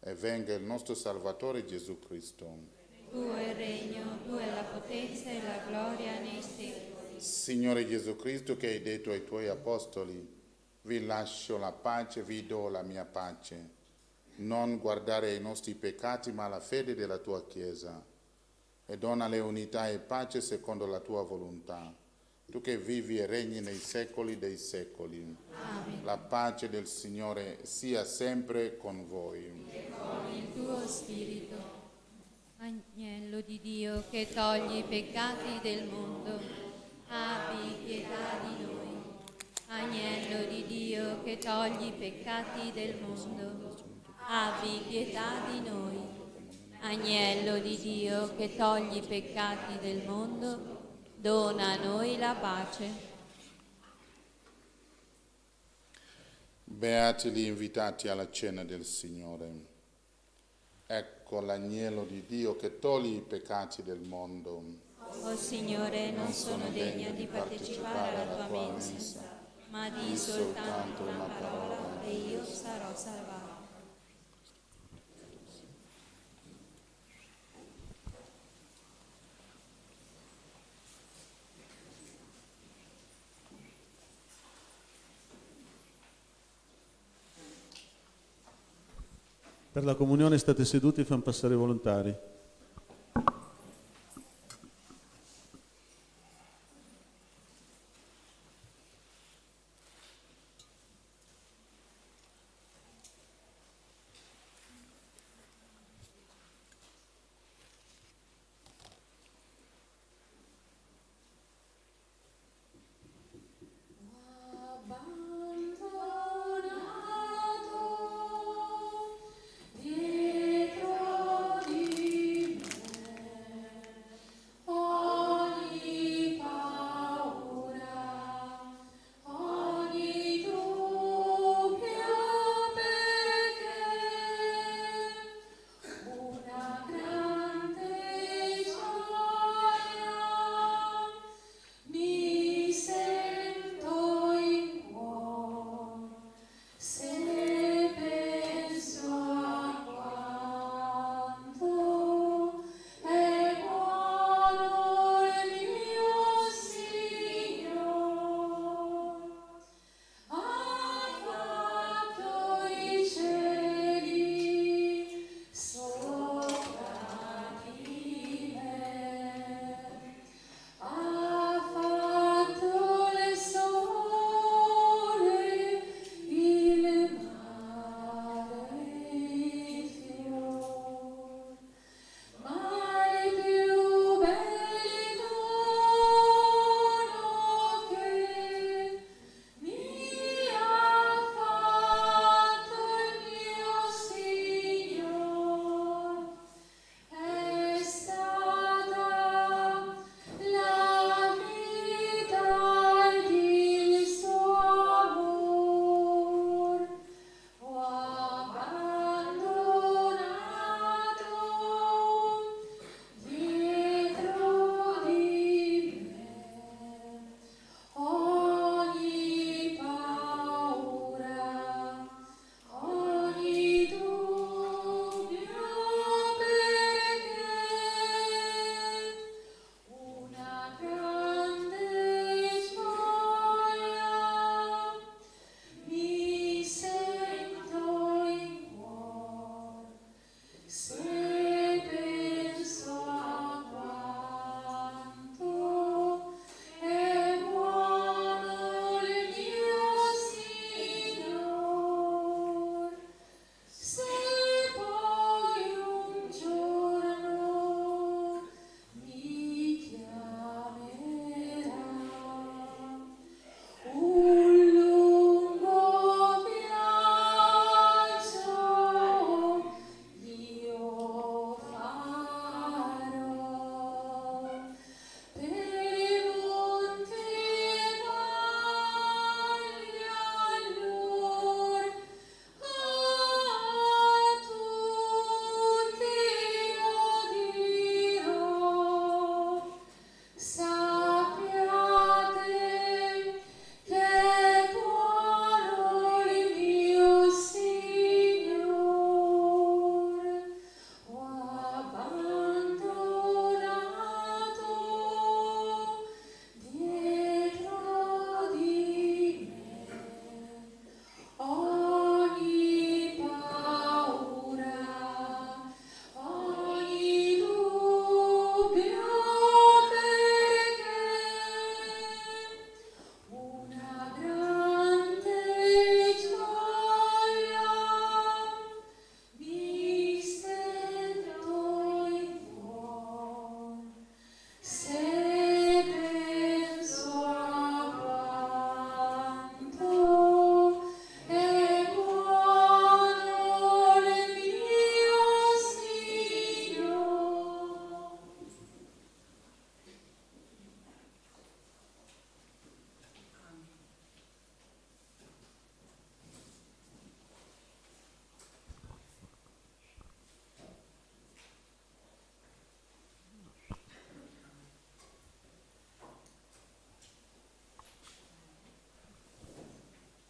e venga il nostro Salvatore Gesù Cristo. Tuo è il regno, tua è la potenza e la gloria nei secoli. Signore Gesù Cristo, che hai detto ai tuoi apostoli: vi lascio la pace, vi do la mia pace. Non guardare ai nostri peccati, ma alla fede della tua Chiesa, e donale unità e pace secondo la tua volontà. Tu che vivi e regni nei secoli dei secoli. Amen. La pace del Signore sia sempre con voi. E con il tuo spirito. Agnello di Dio che togli i peccati del mondo, abbi pietà di noi. Agnello di Dio che togli i peccati del mondo, abbi pietà di noi. Agnello di Dio che togli i peccati del mondo, dona a noi la pace. Beati gli invitati alla cena del Signore. Ecco l'agnello di Dio che toglie i peccati del mondo. O Signore, non sono degna di partecipare alla tua mensa, ma di soltanto una parola e io sarò salvato. Per la comunione state seduti e fan passare i volontari. Dietro di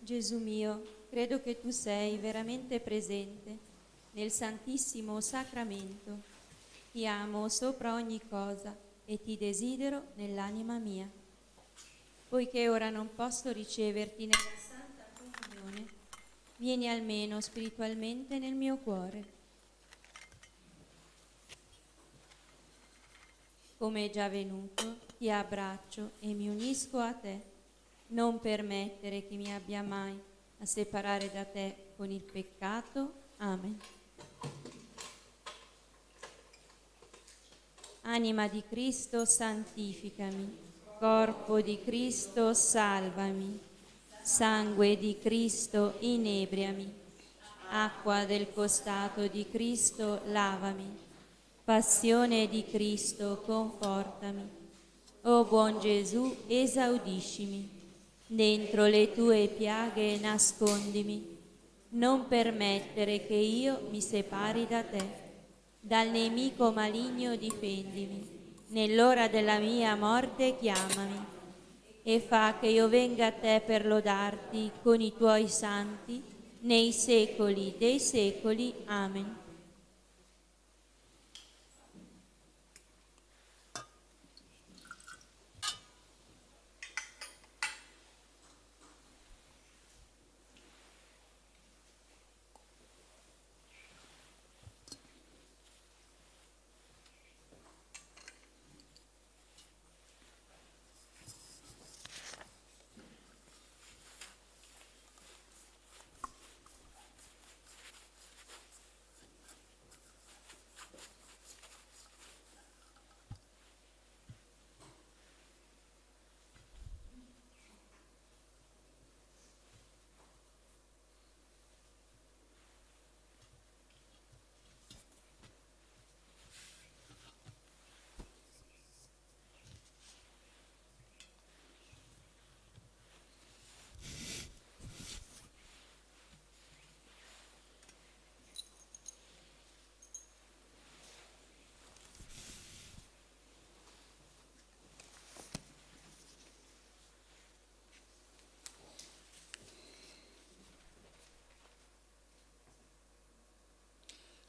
Gesù mio, credo che tu sei veramente presente nel Santissimo Sacramento. Ti amo sopra ogni cosa e ti desidero nell'anima mia. Poiché ora non posso riceverti nella Santa Comunione, vieni almeno spiritualmente nel mio cuore. Come è già venuto, ti abbraccio e mi unisco a te. Non permettere che mi abbia mai a separare da te con il peccato. Amen. Anima di Cristo, santificami. Corpo di Cristo, salvami. Sangue di Cristo, inebriami. Acqua del costato di Cristo, lavami. Passione di Cristo, confortami. O buon Gesù, esaudiscimi. Dentro le tue piaghe nascondimi. Non permettere che io mi separi da te. Dal nemico maligno difendimi. Nell'ora della mia morte chiamami. E fa che io venga a te per lodarti con i tuoi santi nei secoli dei secoli. Amen.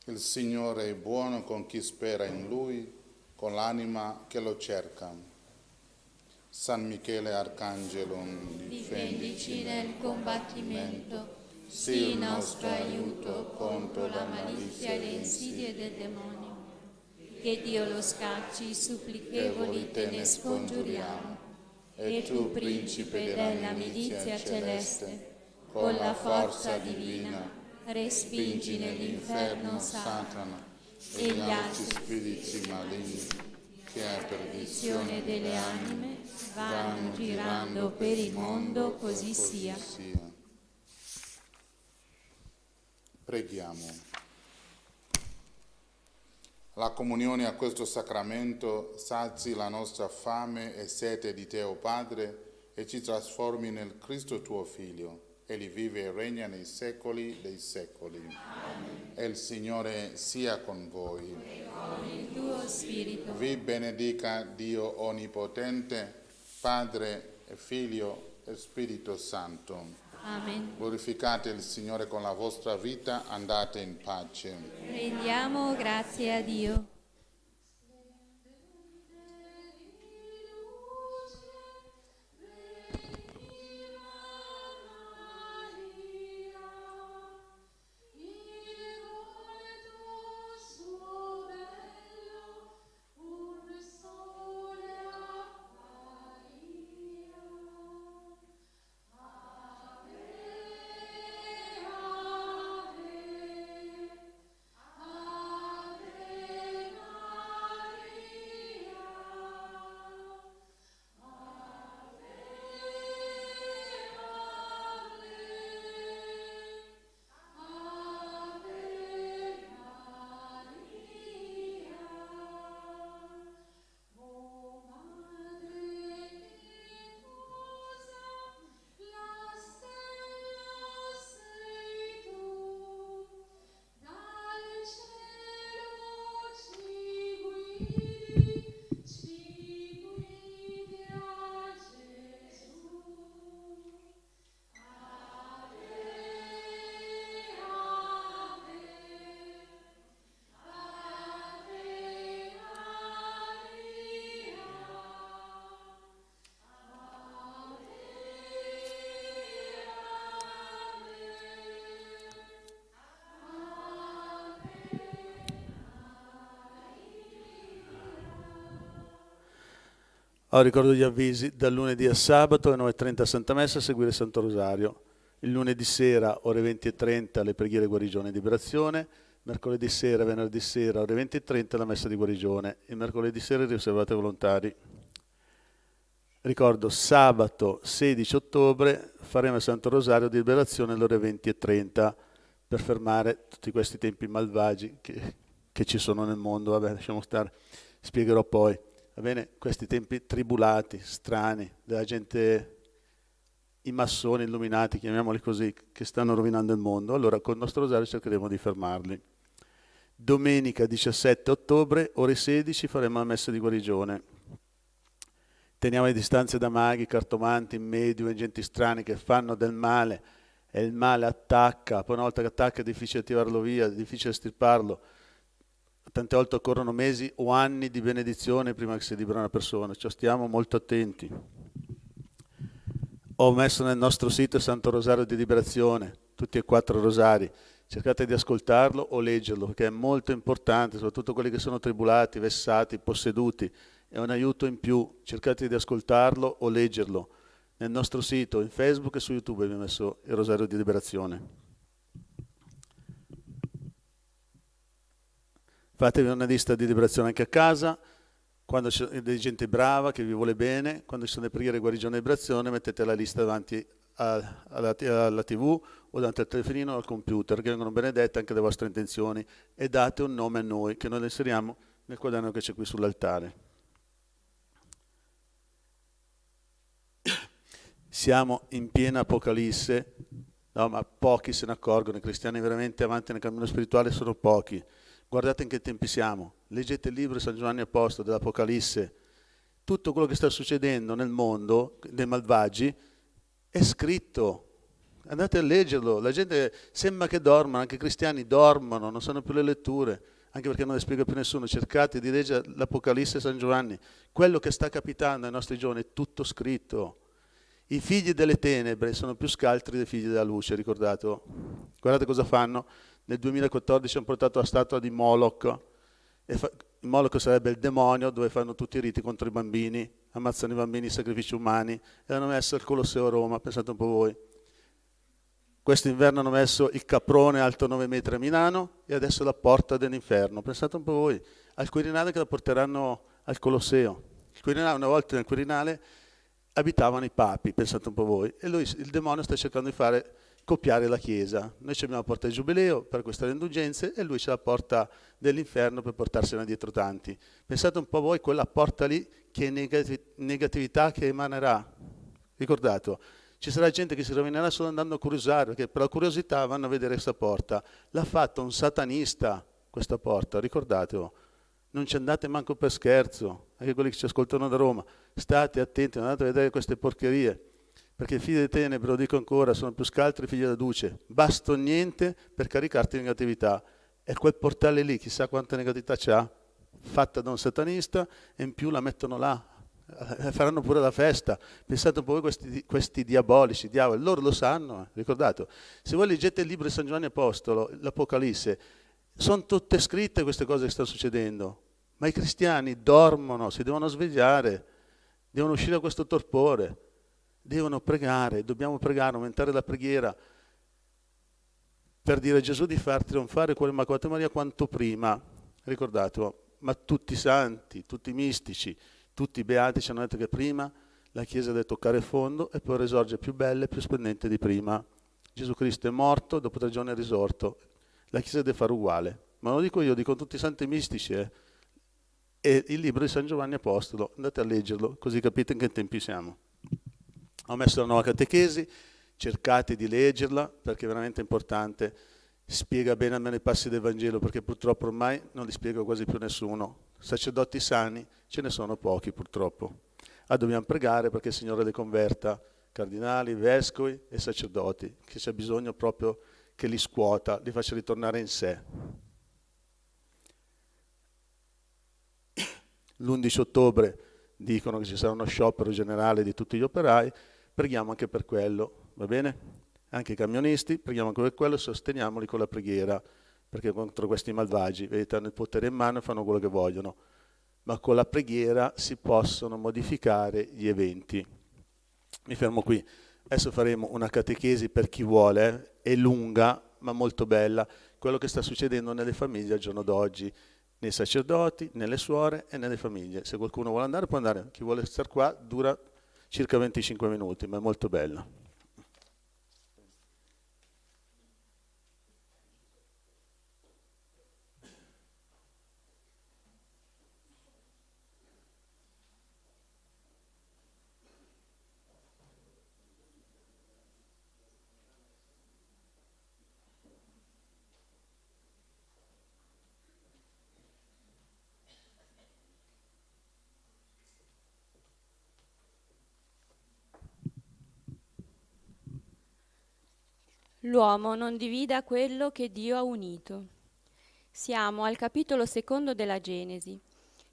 Il Signore è buono con chi spera in Lui, con l'anima che lo cerca. San Michele Arcangelo, Difendici nel combattimento, sii il nostro aiuto contro la malizia e le insidie del demonio. Che Dio lo scacci, supplichevoli te ne scongiuriamo. E tu, principe della milizia celeste, con la forza divina, respingi nell'inferno Satana e gli altri spiriti maligni che a perdizione delle anime vanno girando per il mondo, così sia. Preghiamo. La comunione a questo sacramento sazi la nostra fame e sete di te, o Padre, e ci trasformi nel Cristo tuo Figlio. Egli vive e regna nei secoli dei secoli. Amen. E il Signore sia con voi. E con il tuo spirito. Vi benedica Dio Onnipotente, Padre e Figlio e Spirito Santo. Amen. Glorificate il Signore con la vostra vita, andate in pace. Rendiamo grazie a Dio. Ave, Ricordo gli avvisi: dal lunedì al sabato alle 9:30 Santa Messa, a seguire il Santo Rosario. Il lunedì sera, ore 20:30, le preghiere guarigione e liberazione. Mercoledì sera, venerdì sera, ore 20:30, la messa di guarigione. Il mercoledì sera riservate ai volontari. Ricordo, sabato 16 ottobre faremo il Santo Rosario di liberazione alle ore 20:30 per fermare tutti questi tempi malvagi che ci sono nel mondo. Vabbè, lasciamo stare, spiegherò poi. Va bene? Questi tempi tribulati, strani, della gente, i massoni illuminati, chiamiamoli così, che stanno rovinando il mondo. Allora col nostro rosario cercheremo di fermarli. Domenica 17 ottobre, ore 16, faremo la messa di guarigione. Teniamo le distanze da maghi, cartomanti, medium e genti strani che fanno del male, e il male attacca, poi una volta che attacca è difficile tirarlo via, è difficile estirparlo. Tante volte occorrono mesi o anni di benedizione prima che si libera una persona, cioè stiamo molto attenti. Ho messo nel nostro sito il Santo Rosario di Liberazione, tutti e 4 rosari. Cercate di ascoltarlo o leggerlo, perché è molto importante, soprattutto quelli che sono tribulati, vessati, posseduti. È un aiuto in più, cercate di ascoltarlo o leggerlo. Nel nostro sito, in Facebook e su YouTube abbiamo messo il Rosario di Liberazione. Fatevi una lista di liberazione anche a casa, quando c'è gente brava che vi vuole bene, quando ci sono le preghiere guarigione e liberazione, mettete la lista davanti alla TV o davanti al telefonino o al computer, che vengono benedette anche le vostre intenzioni, e date un nome a noi, che noi le inseriamo nel quaderno che c'è qui sull'altare. Siamo in piena Apocalisse, no, ma pochi se ne accorgono, i cristiani veramente avanti nel cammino spirituale sono pochi. Guardate in che tempi siamo, leggete il libro di San Giovanni Apostolo dell'Apocalisse, tutto quello che sta succedendo nel mondo, dei malvagi, è scritto, andate a leggerlo. La gente sembra che dormano, anche i cristiani dormono, non sanno più le letture, anche perché non le spiega più nessuno. Cercate di leggere l'Apocalisse San Giovanni, quello che sta capitando ai nostri giorni è tutto scritto. I figli delle tenebre sono più scaltri dei figli della luce, ricordate? Guardate cosa fanno. Nel 2014 hanno portato la statua di Moloch. Moloch sarebbe il demonio, dove fanno tutti i riti contro i bambini, ammazzano i bambini, i sacrifici umani, e l'hanno messo al Colosseo a Roma, pensate un po' voi. Quest'inverno hanno messo il caprone alto 9 metri a Milano e adesso la porta dell'inferno, pensate un po' voi. Al Quirinale che la porteranno al Colosseo. Il Quirinale, una volta nel Quirinale abitavano i papi, pensate un po' voi, e lui, il demonio, sta cercando di fare copiare la Chiesa. Noi abbiamo la porta del Giubileo per queste indulgenze e lui c'è la porta dell'inferno per portarsene dietro tanti. Pensate un po' voi, quella porta lì, che negatività che emanerà. Ricordate, ci sarà gente che si rovinerà solo andando a curiosare, perché per la curiosità vanno a vedere questa porta. L'ha fatto un satanista questa porta, ricordatelo. Non ci andate manco per scherzo, anche quelli che ci ascoltano da Roma. State attenti, non andate a vedere queste porcherie. Perché i figli delle tenebre, lo dico ancora, sono più scaltri i figli della luce. Basta niente per caricarti di negatività. E quel portale lì, chissà quanta negatività c'ha, fatta da un satanista, e in più la mettono là. Faranno pure la festa. Pensate un po' voi questi diabolici, diavoli, loro lo sanno, ricordate. Se voi leggete il libro di San Giovanni Apostolo, l'Apocalisse, sono tutte scritte queste cose che stanno succedendo. Ma i cristiani dormono, si devono svegliare, devono uscire da questo torpore. Devono pregare, dobbiamo pregare, aumentare la preghiera per dire a Gesù di far trionfare quella Immacolata Maria quanto prima. Ricordatelo, ma tutti i santi, tutti i mistici, tutti i beati ci hanno detto che prima la Chiesa deve toccare il fondo e poi risorge più bella e più splendente di prima. Gesù Cristo è morto, dopo 3 giorni è risorto. La Chiesa deve fare uguale. Ma non lo dico io, dico tutti i santi mistici. E il libro di San Giovanni Apostolo, andate a leggerlo, così capite in che tempi siamo. Ho messo la nuova catechesi, cercate di leggerla perché è veramente importante, spiega bene almeno i passi del Vangelo, perché purtroppo ormai non li spiega quasi più nessuno. Sacerdoti sani ce ne sono pochi purtroppo. Dobbiamo pregare perché il Signore li converta, cardinali, vescovi e sacerdoti, che c'è bisogno proprio che li scuota, li faccia ritornare in sé. L'11 ottobre dicono che ci sarà uno sciopero generale di tutti gli operai, preghiamo anche per quello, va bene? Anche i camionisti, preghiamo anche per quello e sosteniamoli con la preghiera, perché contro questi malvagi, vedete, hanno il potere in mano e fanno quello che vogliono. ma con la preghiera si possono modificare gli eventi. Mi fermo qui. Adesso faremo una catechesi per chi vuole, è lunga ma molto bella, quello che sta succedendo nelle famiglie al giorno d'oggi, nei sacerdoti, nelle suore e nelle famiglie. Se qualcuno vuole andare può andare, chi vuole stare qua dura circa 25 minuti, ma è molto bella. L'uomo non divida quello che Dio ha unito. Siamo al capitolo 2 della Genesi,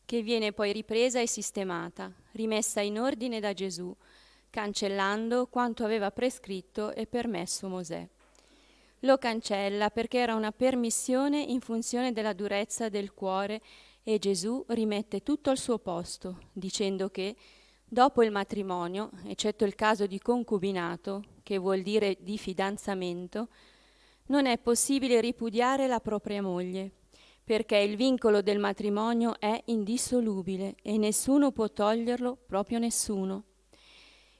che viene poi ripresa e sistemata, rimessa in ordine da Gesù, cancellando quanto aveva prescritto e permesso Mosè. Lo cancella perché era una permissione in funzione della durezza del cuore e Gesù rimette tutto al suo posto, dicendo che dopo il matrimonio, eccetto il caso di concubinato, che vuol dire di fidanzamento, non è possibile ripudiare la propria moglie, perché il vincolo del matrimonio è indissolubile e nessuno può toglierlo, proprio nessuno.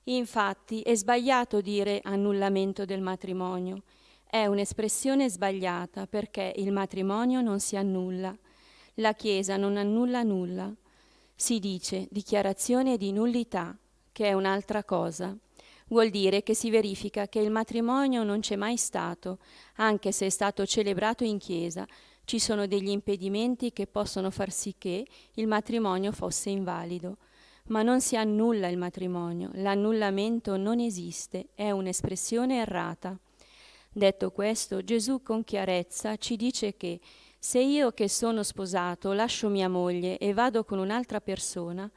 Infatti è sbagliato dire annullamento del matrimonio, è un'espressione sbagliata perché il matrimonio non si annulla, la Chiesa non annulla nulla, si dice dichiarazione di nullità, che è un'altra cosa. Vuol dire che si verifica che il matrimonio non c'è mai stato, anche se è stato celebrato in chiesa. Ci sono degli impedimenti che possono far sì che il matrimonio fosse invalido. Ma non si annulla il matrimonio, l'annullamento non esiste, è un'espressione errata. Detto questo, Gesù con chiarezza ci dice che se io che sono sposato lascio mia moglie e vado con un'altra persona,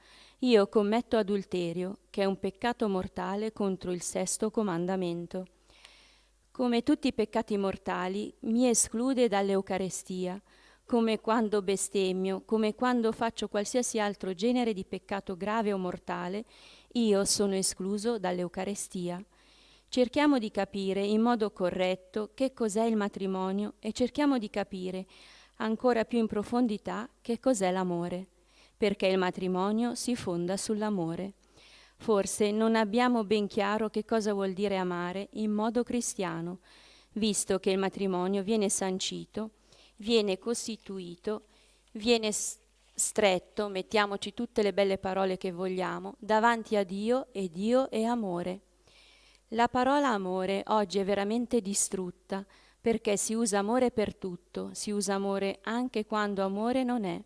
io commetto adulterio, che è un peccato mortale contro il 6° comandamento. Come tutti i peccati mortali, mi esclude dall'Eucarestia, come quando bestemmio, come quando faccio qualsiasi altro genere di peccato grave o mortale, io sono escluso dall'Eucarestia. Cerchiamo di capire in modo corretto che cos'è il matrimonio e cerchiamo di capire ancora più in profondità che cos'è l'amore, perché il matrimonio si fonda sull'amore. Forse non abbiamo ben chiaro che cosa vuol dire amare in modo cristiano, visto che il matrimonio viene sancito, viene costituito, viene stretto, mettiamoci tutte le belle parole che vogliamo, davanti a Dio e Dio è amore. La parola amore oggi è veramente distrutta, perché si usa amore per tutto, si usa amore anche quando amore non è.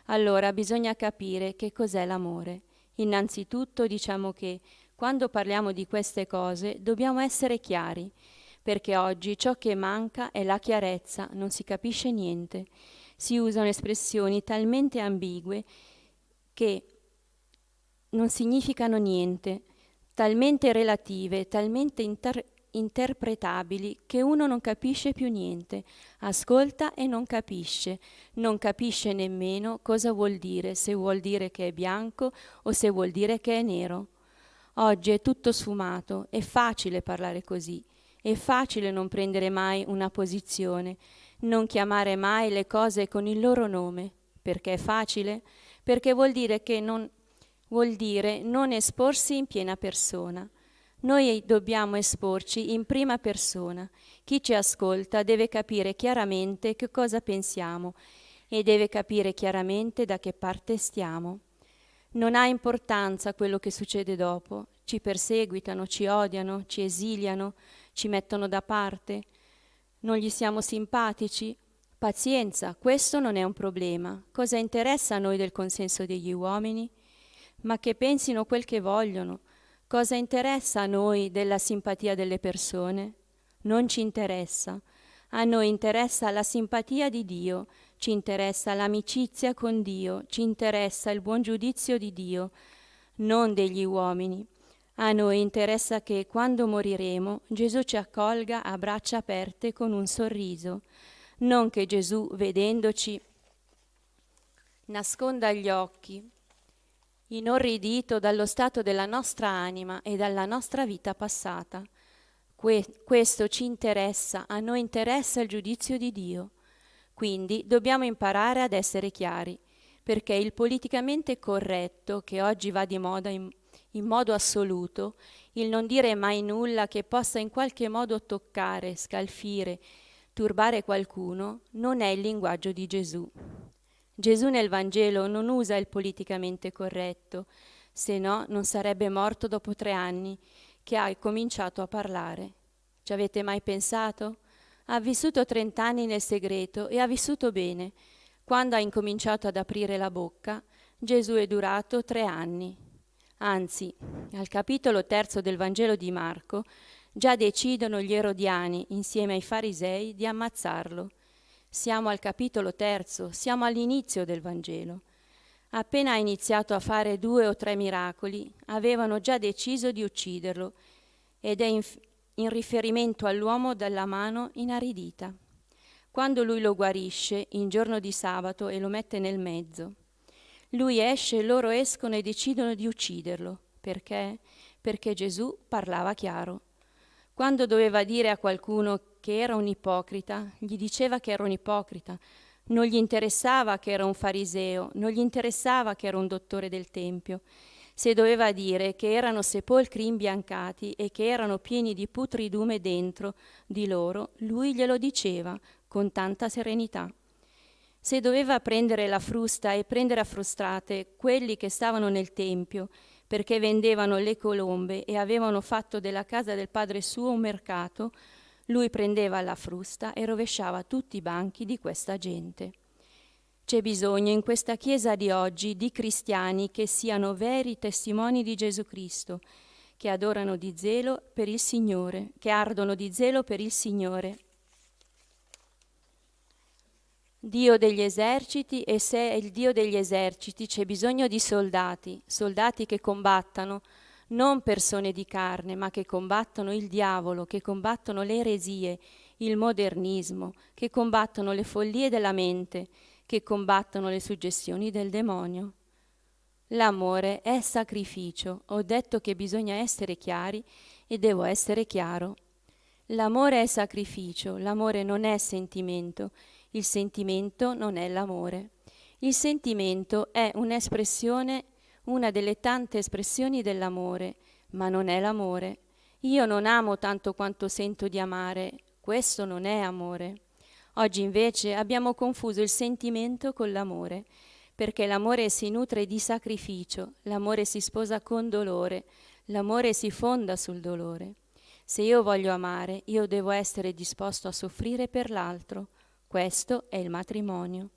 Allora bisogna capire che cos'è l'amore. Innanzitutto diciamo che quando parliamo di queste cose dobbiamo essere chiari, perché oggi ciò che manca è la chiarezza, non si capisce niente. Si usano espressioni talmente ambigue che non significano niente, talmente relative, talmente interpretabili che uno non capisce più niente, ascolta e non capisce nemmeno cosa vuol dire, se vuol dire che è bianco o se vuol dire che è nero. Oggi è tutto sfumato, è facile parlare così, è facile non prendere mai una posizione, non chiamare mai le cose con il loro nome. Perché è facile? Perché vuol dire non esporsi in piena persona. Noi dobbiamo esporci in prima persona. Chi ci ascolta deve capire chiaramente che cosa pensiamo e deve capire chiaramente da che parte stiamo. Non ha importanza quello che succede dopo. Ci perseguitano, ci odiano, ci esiliano, ci mettono da parte. Non gli siamo simpatici? Pazienza, questo non è un problema. Cosa interessa a noi del consenso degli uomini? Ma che pensino quel che vogliono. Cosa interessa a noi della simpatia delle persone? Non ci interessa. A noi interessa la simpatia di Dio, ci interessa l'amicizia con Dio, ci interessa il buon giudizio di Dio, non degli uomini. A noi interessa che quando moriremo Gesù ci accolga a braccia aperte con un sorriso, non che Gesù, vedendoci, nasconda gli occhi, inorridito dallo stato della nostra anima e dalla nostra vita passata. Questo ci interessa, a noi interessa il giudizio di Dio. Quindi dobbiamo imparare ad essere chiari, perché il politicamente corretto, che oggi va di moda in modo assoluto, il non dire mai nulla che possa in qualche modo toccare, scalfire, turbare qualcuno, non è il linguaggio di Gesù. Gesù nel Vangelo non usa il politicamente corretto, se no non sarebbe morto dopo 3 anni che ha cominciato a parlare. Ci avete mai pensato? Ha vissuto 30 anni nel segreto e ha vissuto bene. Quando ha incominciato ad aprire la bocca, Gesù è durato 3 anni. Anzi, al capitolo 3 del Vangelo di Marco, già decidono gli erodiani, insieme ai farisei, di ammazzarlo. Siamo al capitolo 3, siamo all'inizio del Vangelo. Appena ha iniziato a fare 2 o 3 miracoli, avevano già deciso di ucciderlo, ed è in riferimento all'uomo dalla mano inaridita. Quando lui lo guarisce, in giorno di sabato, e lo mette nel mezzo, lui esce, loro escono e decidono di ucciderlo. Perché? Perché Gesù parlava chiaro. Quando doveva dire a qualcuno che era un ipocrita, gli diceva che era un ipocrita. Non gli interessava che era un fariseo, non gli interessava che era un dottore del Tempio. Se doveva dire che erano sepolcri imbiancati e che erano pieni di putridume dentro di loro, lui glielo diceva con tanta serenità. Se doveva prendere la frusta e prendere a frustate quelli che stavano nel Tempio perché vendevano le colombe e avevano fatto della casa del padre suo un mercato, lui prendeva la frusta e rovesciava tutti i banchi di questa gente. C'è bisogno in questa Chiesa di oggi di cristiani che siano veri testimoni di Gesù Cristo, che adorano di zelo per il Signore, che ardono di zelo per il Signore, Dio degli eserciti, e se è il Dio degli eserciti c'è bisogno di soldati che combattano, non persone di carne, ma che combattono il diavolo, che combattono le eresie, il modernismo, che combattono le follie della mente, che combattono le suggestioni del demonio. L'amore è sacrificio. Ho detto che bisogna essere chiari e devo essere chiaro. L'amore è sacrificio, l'amore non è sentimento, il sentimento non è l'amore. Il sentimento è un'espressione, una delle tante espressioni dell'amore, ma non è l'amore. Io non amo tanto quanto sento di amare, questo non è amore. Oggi invece abbiamo confuso il sentimento con l'amore, perché l'amore si nutre di sacrificio, l'amore si sposa con dolore, l'amore si fonda sul dolore. Se io voglio amare, io devo essere disposto a soffrire per l'altro. Questo è il matrimonio.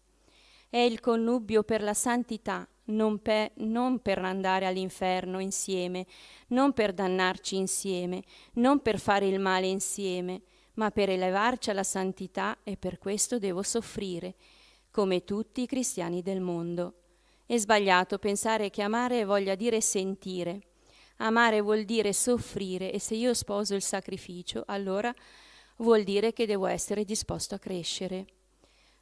È il connubio per la santità, non per andare all'inferno insieme, non per dannarci insieme, non per fare il male insieme, ma per elevarci alla santità, e per questo devo soffrire, come tutti i cristiani del mondo. È sbagliato pensare che amare voglia dire sentire. Amare vuol dire soffrire, e se io sposo il sacrificio, allora vuol dire che devo essere disposto a crescere.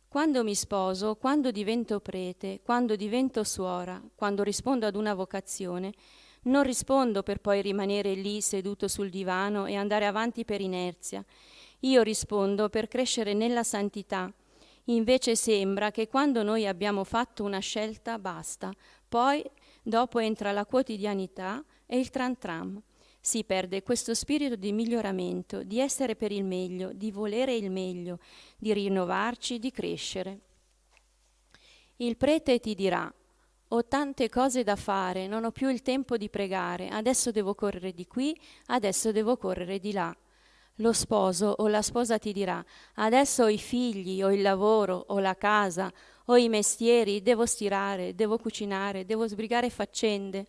Quando mi sposo, quando divento prete, quando divento suora, quando rispondo ad una vocazione, non rispondo per poi rimanere lì seduto sul divano e andare avanti per inerzia. Io rispondo per crescere nella santità. Invece sembra che quando noi abbiamo fatto una scelta basta, poi dopo entra la quotidianità e il tran tram. Si perde questo spirito di miglioramento, di essere per il meglio, di volere il meglio, di rinnovarci, di crescere. Il prete ti dirà: ho tante cose da fare, non ho più il tempo di pregare, adesso devo correre di qui, adesso devo correre di là. Lo sposo o la sposa ti dirà: adesso ho i figli, ho il lavoro, ho la casa, ho i mestieri, devo stirare, devo cucinare, devo sbrigare faccende.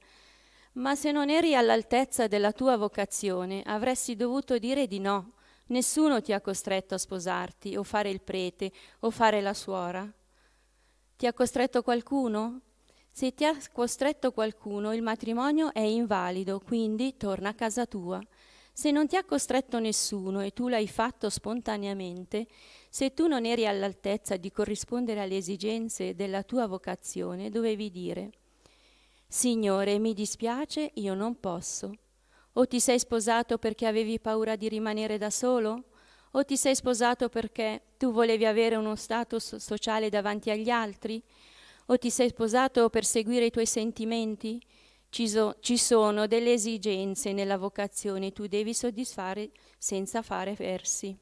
Ma se non eri all'altezza della tua vocazione, avresti dovuto dire di no. Nessuno ti ha costretto a sposarti, o fare il prete, o fare la suora. Ti ha costretto qualcuno? Se ti ha costretto qualcuno, il matrimonio è invalido, quindi torna a casa tua. Se non ti ha costretto nessuno e tu l'hai fatto spontaneamente, se tu non eri all'altezza di corrispondere alle esigenze della tua vocazione, dovevi dire: Signore, mi dispiace, io non posso. O ti sei sposato perché avevi paura di rimanere da solo? O ti sei sposato perché tu volevi avere uno status sociale davanti agli altri? O ti sei sposato per seguire i tuoi sentimenti? Ci sono delle esigenze nella vocazione, tu devi soddisfare senza fare versi.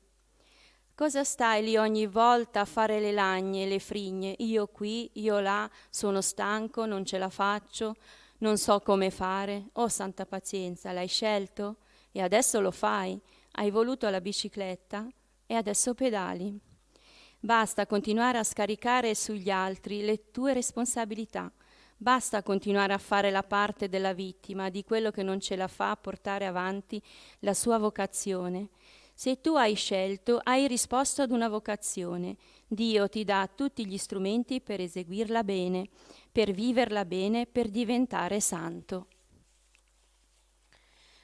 Cosa stai lì ogni volta a fare le lagne, le frigne? Io qui, io là, sono stanco, non ce la faccio, non so come fare. Oh, santa pazienza, l'hai scelto? E adesso lo fai. Hai voluto la bicicletta e adesso pedali. Basta continuare a scaricare sugli altri le tue responsabilità. Basta continuare a fare la parte della vittima, di quello che non ce la fa a portare avanti la sua vocazione. Se tu hai scelto, hai risposto ad una vocazione. Dio ti dà tutti gli strumenti per eseguirla bene, per viverla bene, per diventare santo.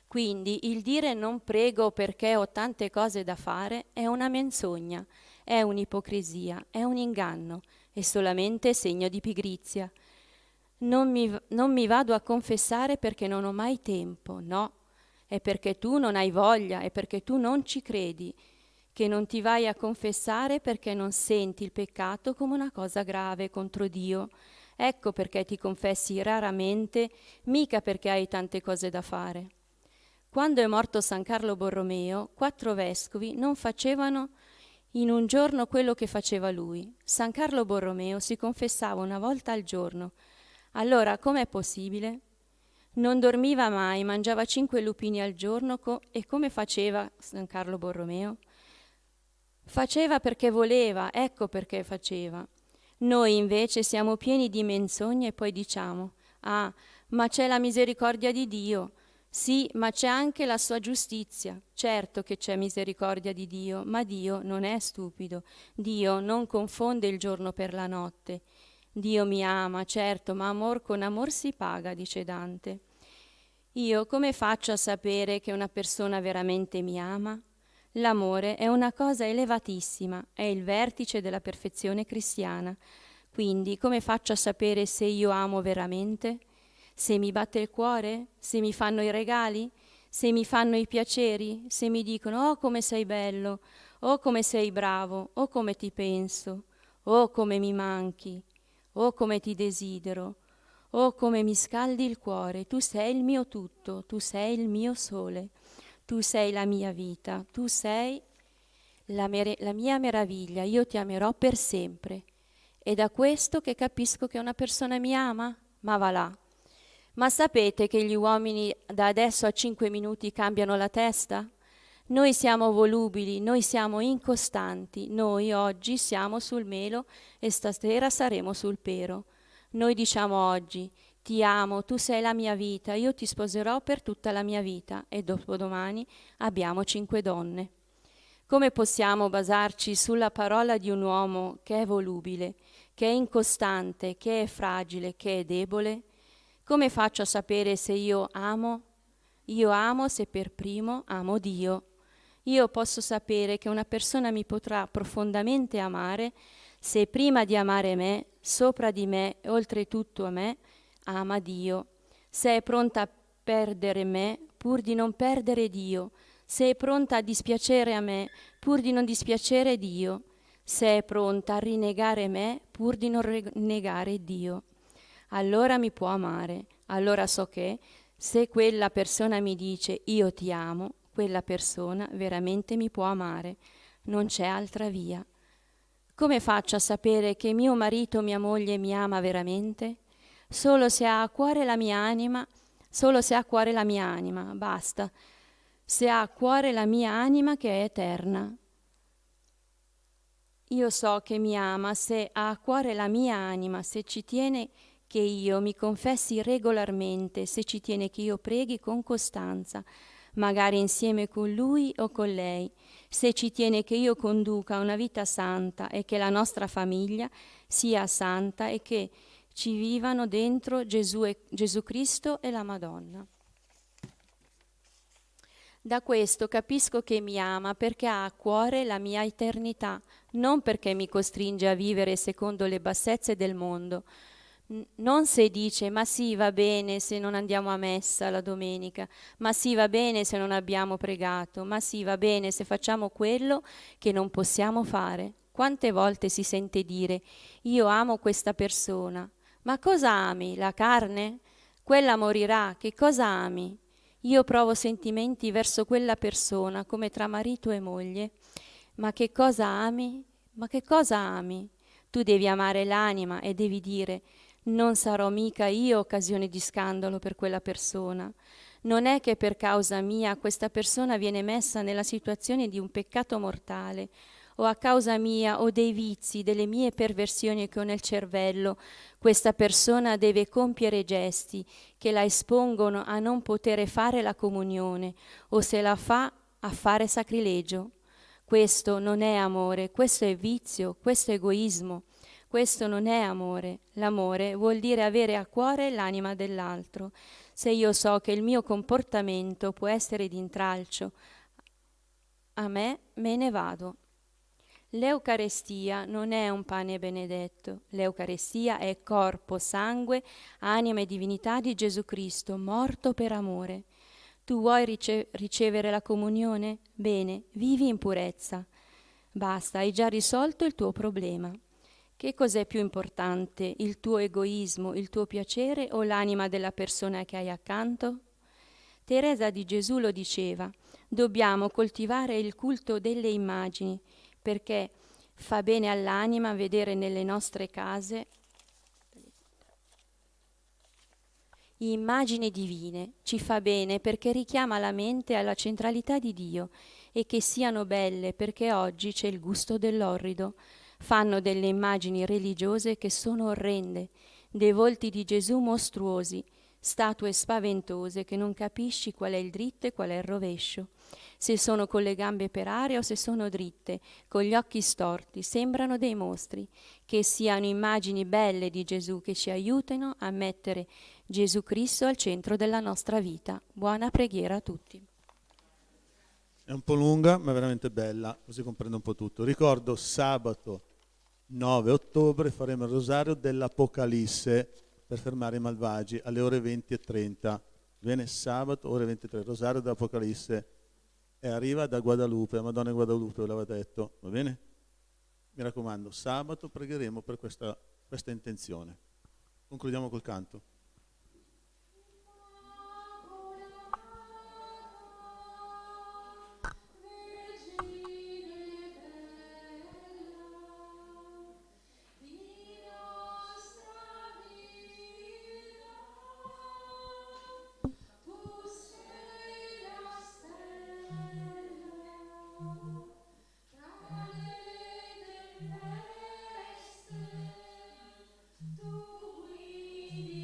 Quindi il dire non prego perché ho tante cose da fare è una menzogna, è un'ipocrisia, è un inganno, è solamente segno di pigrizia. Non mi vado a confessare perché non ho mai tempo, no, è perché tu non hai voglia, è perché tu non ci credi, che non ti vai a confessare perché non senti il peccato come una cosa grave contro Dio. Ecco perché ti confessi raramente, mica perché hai tante cose da fare. Quando è morto San Carlo Borromeo, 4 vescovi non facevano in un giorno quello che faceva lui. San Carlo Borromeo si confessava una volta al giorno. Allora, com'è possibile? Non dormiva mai, mangiava 5 lupini al giorno e come faceva San Carlo Borromeo? Faceva perché voleva, ecco perché faceva. Noi invece siamo pieni di menzogne e poi diciamo: ah, ma c'è la misericordia di Dio. Sì, ma c'è anche la sua giustizia. Certo che c'è misericordia di Dio, ma Dio non è stupido. Dio non confonde il giorno per la notte. Dio mi ama, certo, ma amor con amor si paga, dice Dante. Io come faccio a sapere che una persona veramente mi ama? L'amore è una cosa elevatissima, è il vertice della perfezione cristiana. Quindi come faccio a sapere se io amo veramente? Se mi batte il cuore? Se mi fanno i regali? Se mi fanno i piaceri? Se mi dicono: oh come sei bello, oh come sei bravo, oh come ti penso, oh come mi manchi, oh come ti desidero, oh come mi scaldi il cuore, tu sei il mio tutto, tu sei il mio sole, tu sei la mia vita, tu sei la mia meraviglia, io ti amerò per sempre. È da questo che capisco che una persona mi ama? Ma va là. Ma sapete che gli uomini da adesso a 5 minuti cambiano la testa? Noi siamo volubili, noi siamo incostanti, noi oggi siamo sul melo e stasera saremo sul pero. Noi diciamo oggi: ti amo, tu sei la mia vita, io ti sposerò per tutta la mia vita, e dopodomani abbiamo 5 donne. Come possiamo basarci sulla parola di un uomo che è volubile, che è incostante, che è fragile, che è debole? Come faccio a sapere se io amo? Io amo se per primo amo Dio. Io posso sapere che una persona mi potrà profondamente amare se prima di amare me, sopra di me e oltretutto a me, ama Dio. Se è pronta a perdere me pur di non perdere Dio. Se è pronta a dispiacere a me pur di non dispiacere Dio. Se è pronta a rinnegare me pur di non rinnegare Dio. Allora mi può amare, allora so che se quella persona mi dice io ti amo, quella persona veramente mi può amare, non c'è altra via. Come faccio a sapere che mio marito o mia moglie mi ama veramente? Solo se ha a cuore la mia anima, basta. Se ha a cuore la mia anima che è eterna. Io so che mi ama se ha a cuore la mia anima, se ci tiene che io mi confessi regolarmente, se ci tiene che io preghi con costanza, magari insieme con lui o con lei, se ci tiene che io conduca una vita santa e che la nostra famiglia sia santa e che ci vivano dentro Gesù Cristo e la Madonna. Da questo capisco che mi ama perché ha a cuore la mia eternità, non perché mi costringe a vivere secondo le bassezze del mondo. Non se dice, ma sì, va bene se non andiamo a messa la domenica, ma sì, va bene se non abbiamo pregato, ma sì, va bene se facciamo quello che non possiamo fare. Quante volte si sente dire, io amo questa persona, ma cosa ami? La carne? Quella morirà, che cosa ami? Io provo sentimenti verso quella persona come tra marito e moglie. Ma che cosa ami? Ma che cosa ami? Tu devi amare l'anima e devi dire non sarò mica io occasione di scandalo per quella persona. Non è che per causa mia questa persona viene messa nella situazione di un peccato mortale, o a causa mia o dei vizi, delle mie perversioni che ho nel cervello, questa persona deve compiere gesti che la espongono a non poter fare la comunione, o se la fa a fare sacrilegio. Questo non è amore, questo è vizio, questo è egoismo. Questo non è amore. L'amore vuol dire avere a cuore l'anima dell'altro. Se io so che il mio comportamento può essere d'intralcio a me ne vado. L'Eucarestia non è un pane benedetto. L'Eucarestia è corpo, sangue, anima e divinità di Gesù Cristo, morto per amore. Tu vuoi ricevere la comunione? Bene, vivi in purezza. Basta, hai già risolto il tuo problema. Che cos'è più importante, il tuo egoismo, il tuo piacere o l'anima della persona che hai accanto? Teresa di Gesù lo diceva, dobbiamo coltivare il culto delle immagini, perché fa bene all'anima vedere nelle nostre case immagini divine, ci fa bene perché richiama la mente alla centralità di Dio e che siano belle perché oggi c'è il gusto dell'orrido. Fanno delle immagini religiose che sono orrende, dei volti di Gesù mostruosi, statue spaventose che non capisci qual è il dritto e qual è il rovescio. Se sono con le gambe per aria o se sono dritte, con gli occhi storti, sembrano dei mostri. Che siano immagini belle di Gesù che ci aiutino a mettere Gesù Cristo al centro della nostra vita. Buona preghiera a tutti. È un po' lunga, ma veramente bella, così comprendo un po' tutto. Ricordo sabato 9 ottobre faremo il rosario dell'Apocalisse per fermare i malvagi alle ore 20:30. Bene, sabato ore 23, rosario dell'Apocalisse, e arriva da Guadalupe, Madonna di Guadalupe, ve l'aveva detto, va bene? Mi raccomando, sabato pregheremo per questa intenzione. Concludiamo col canto. Tu guidi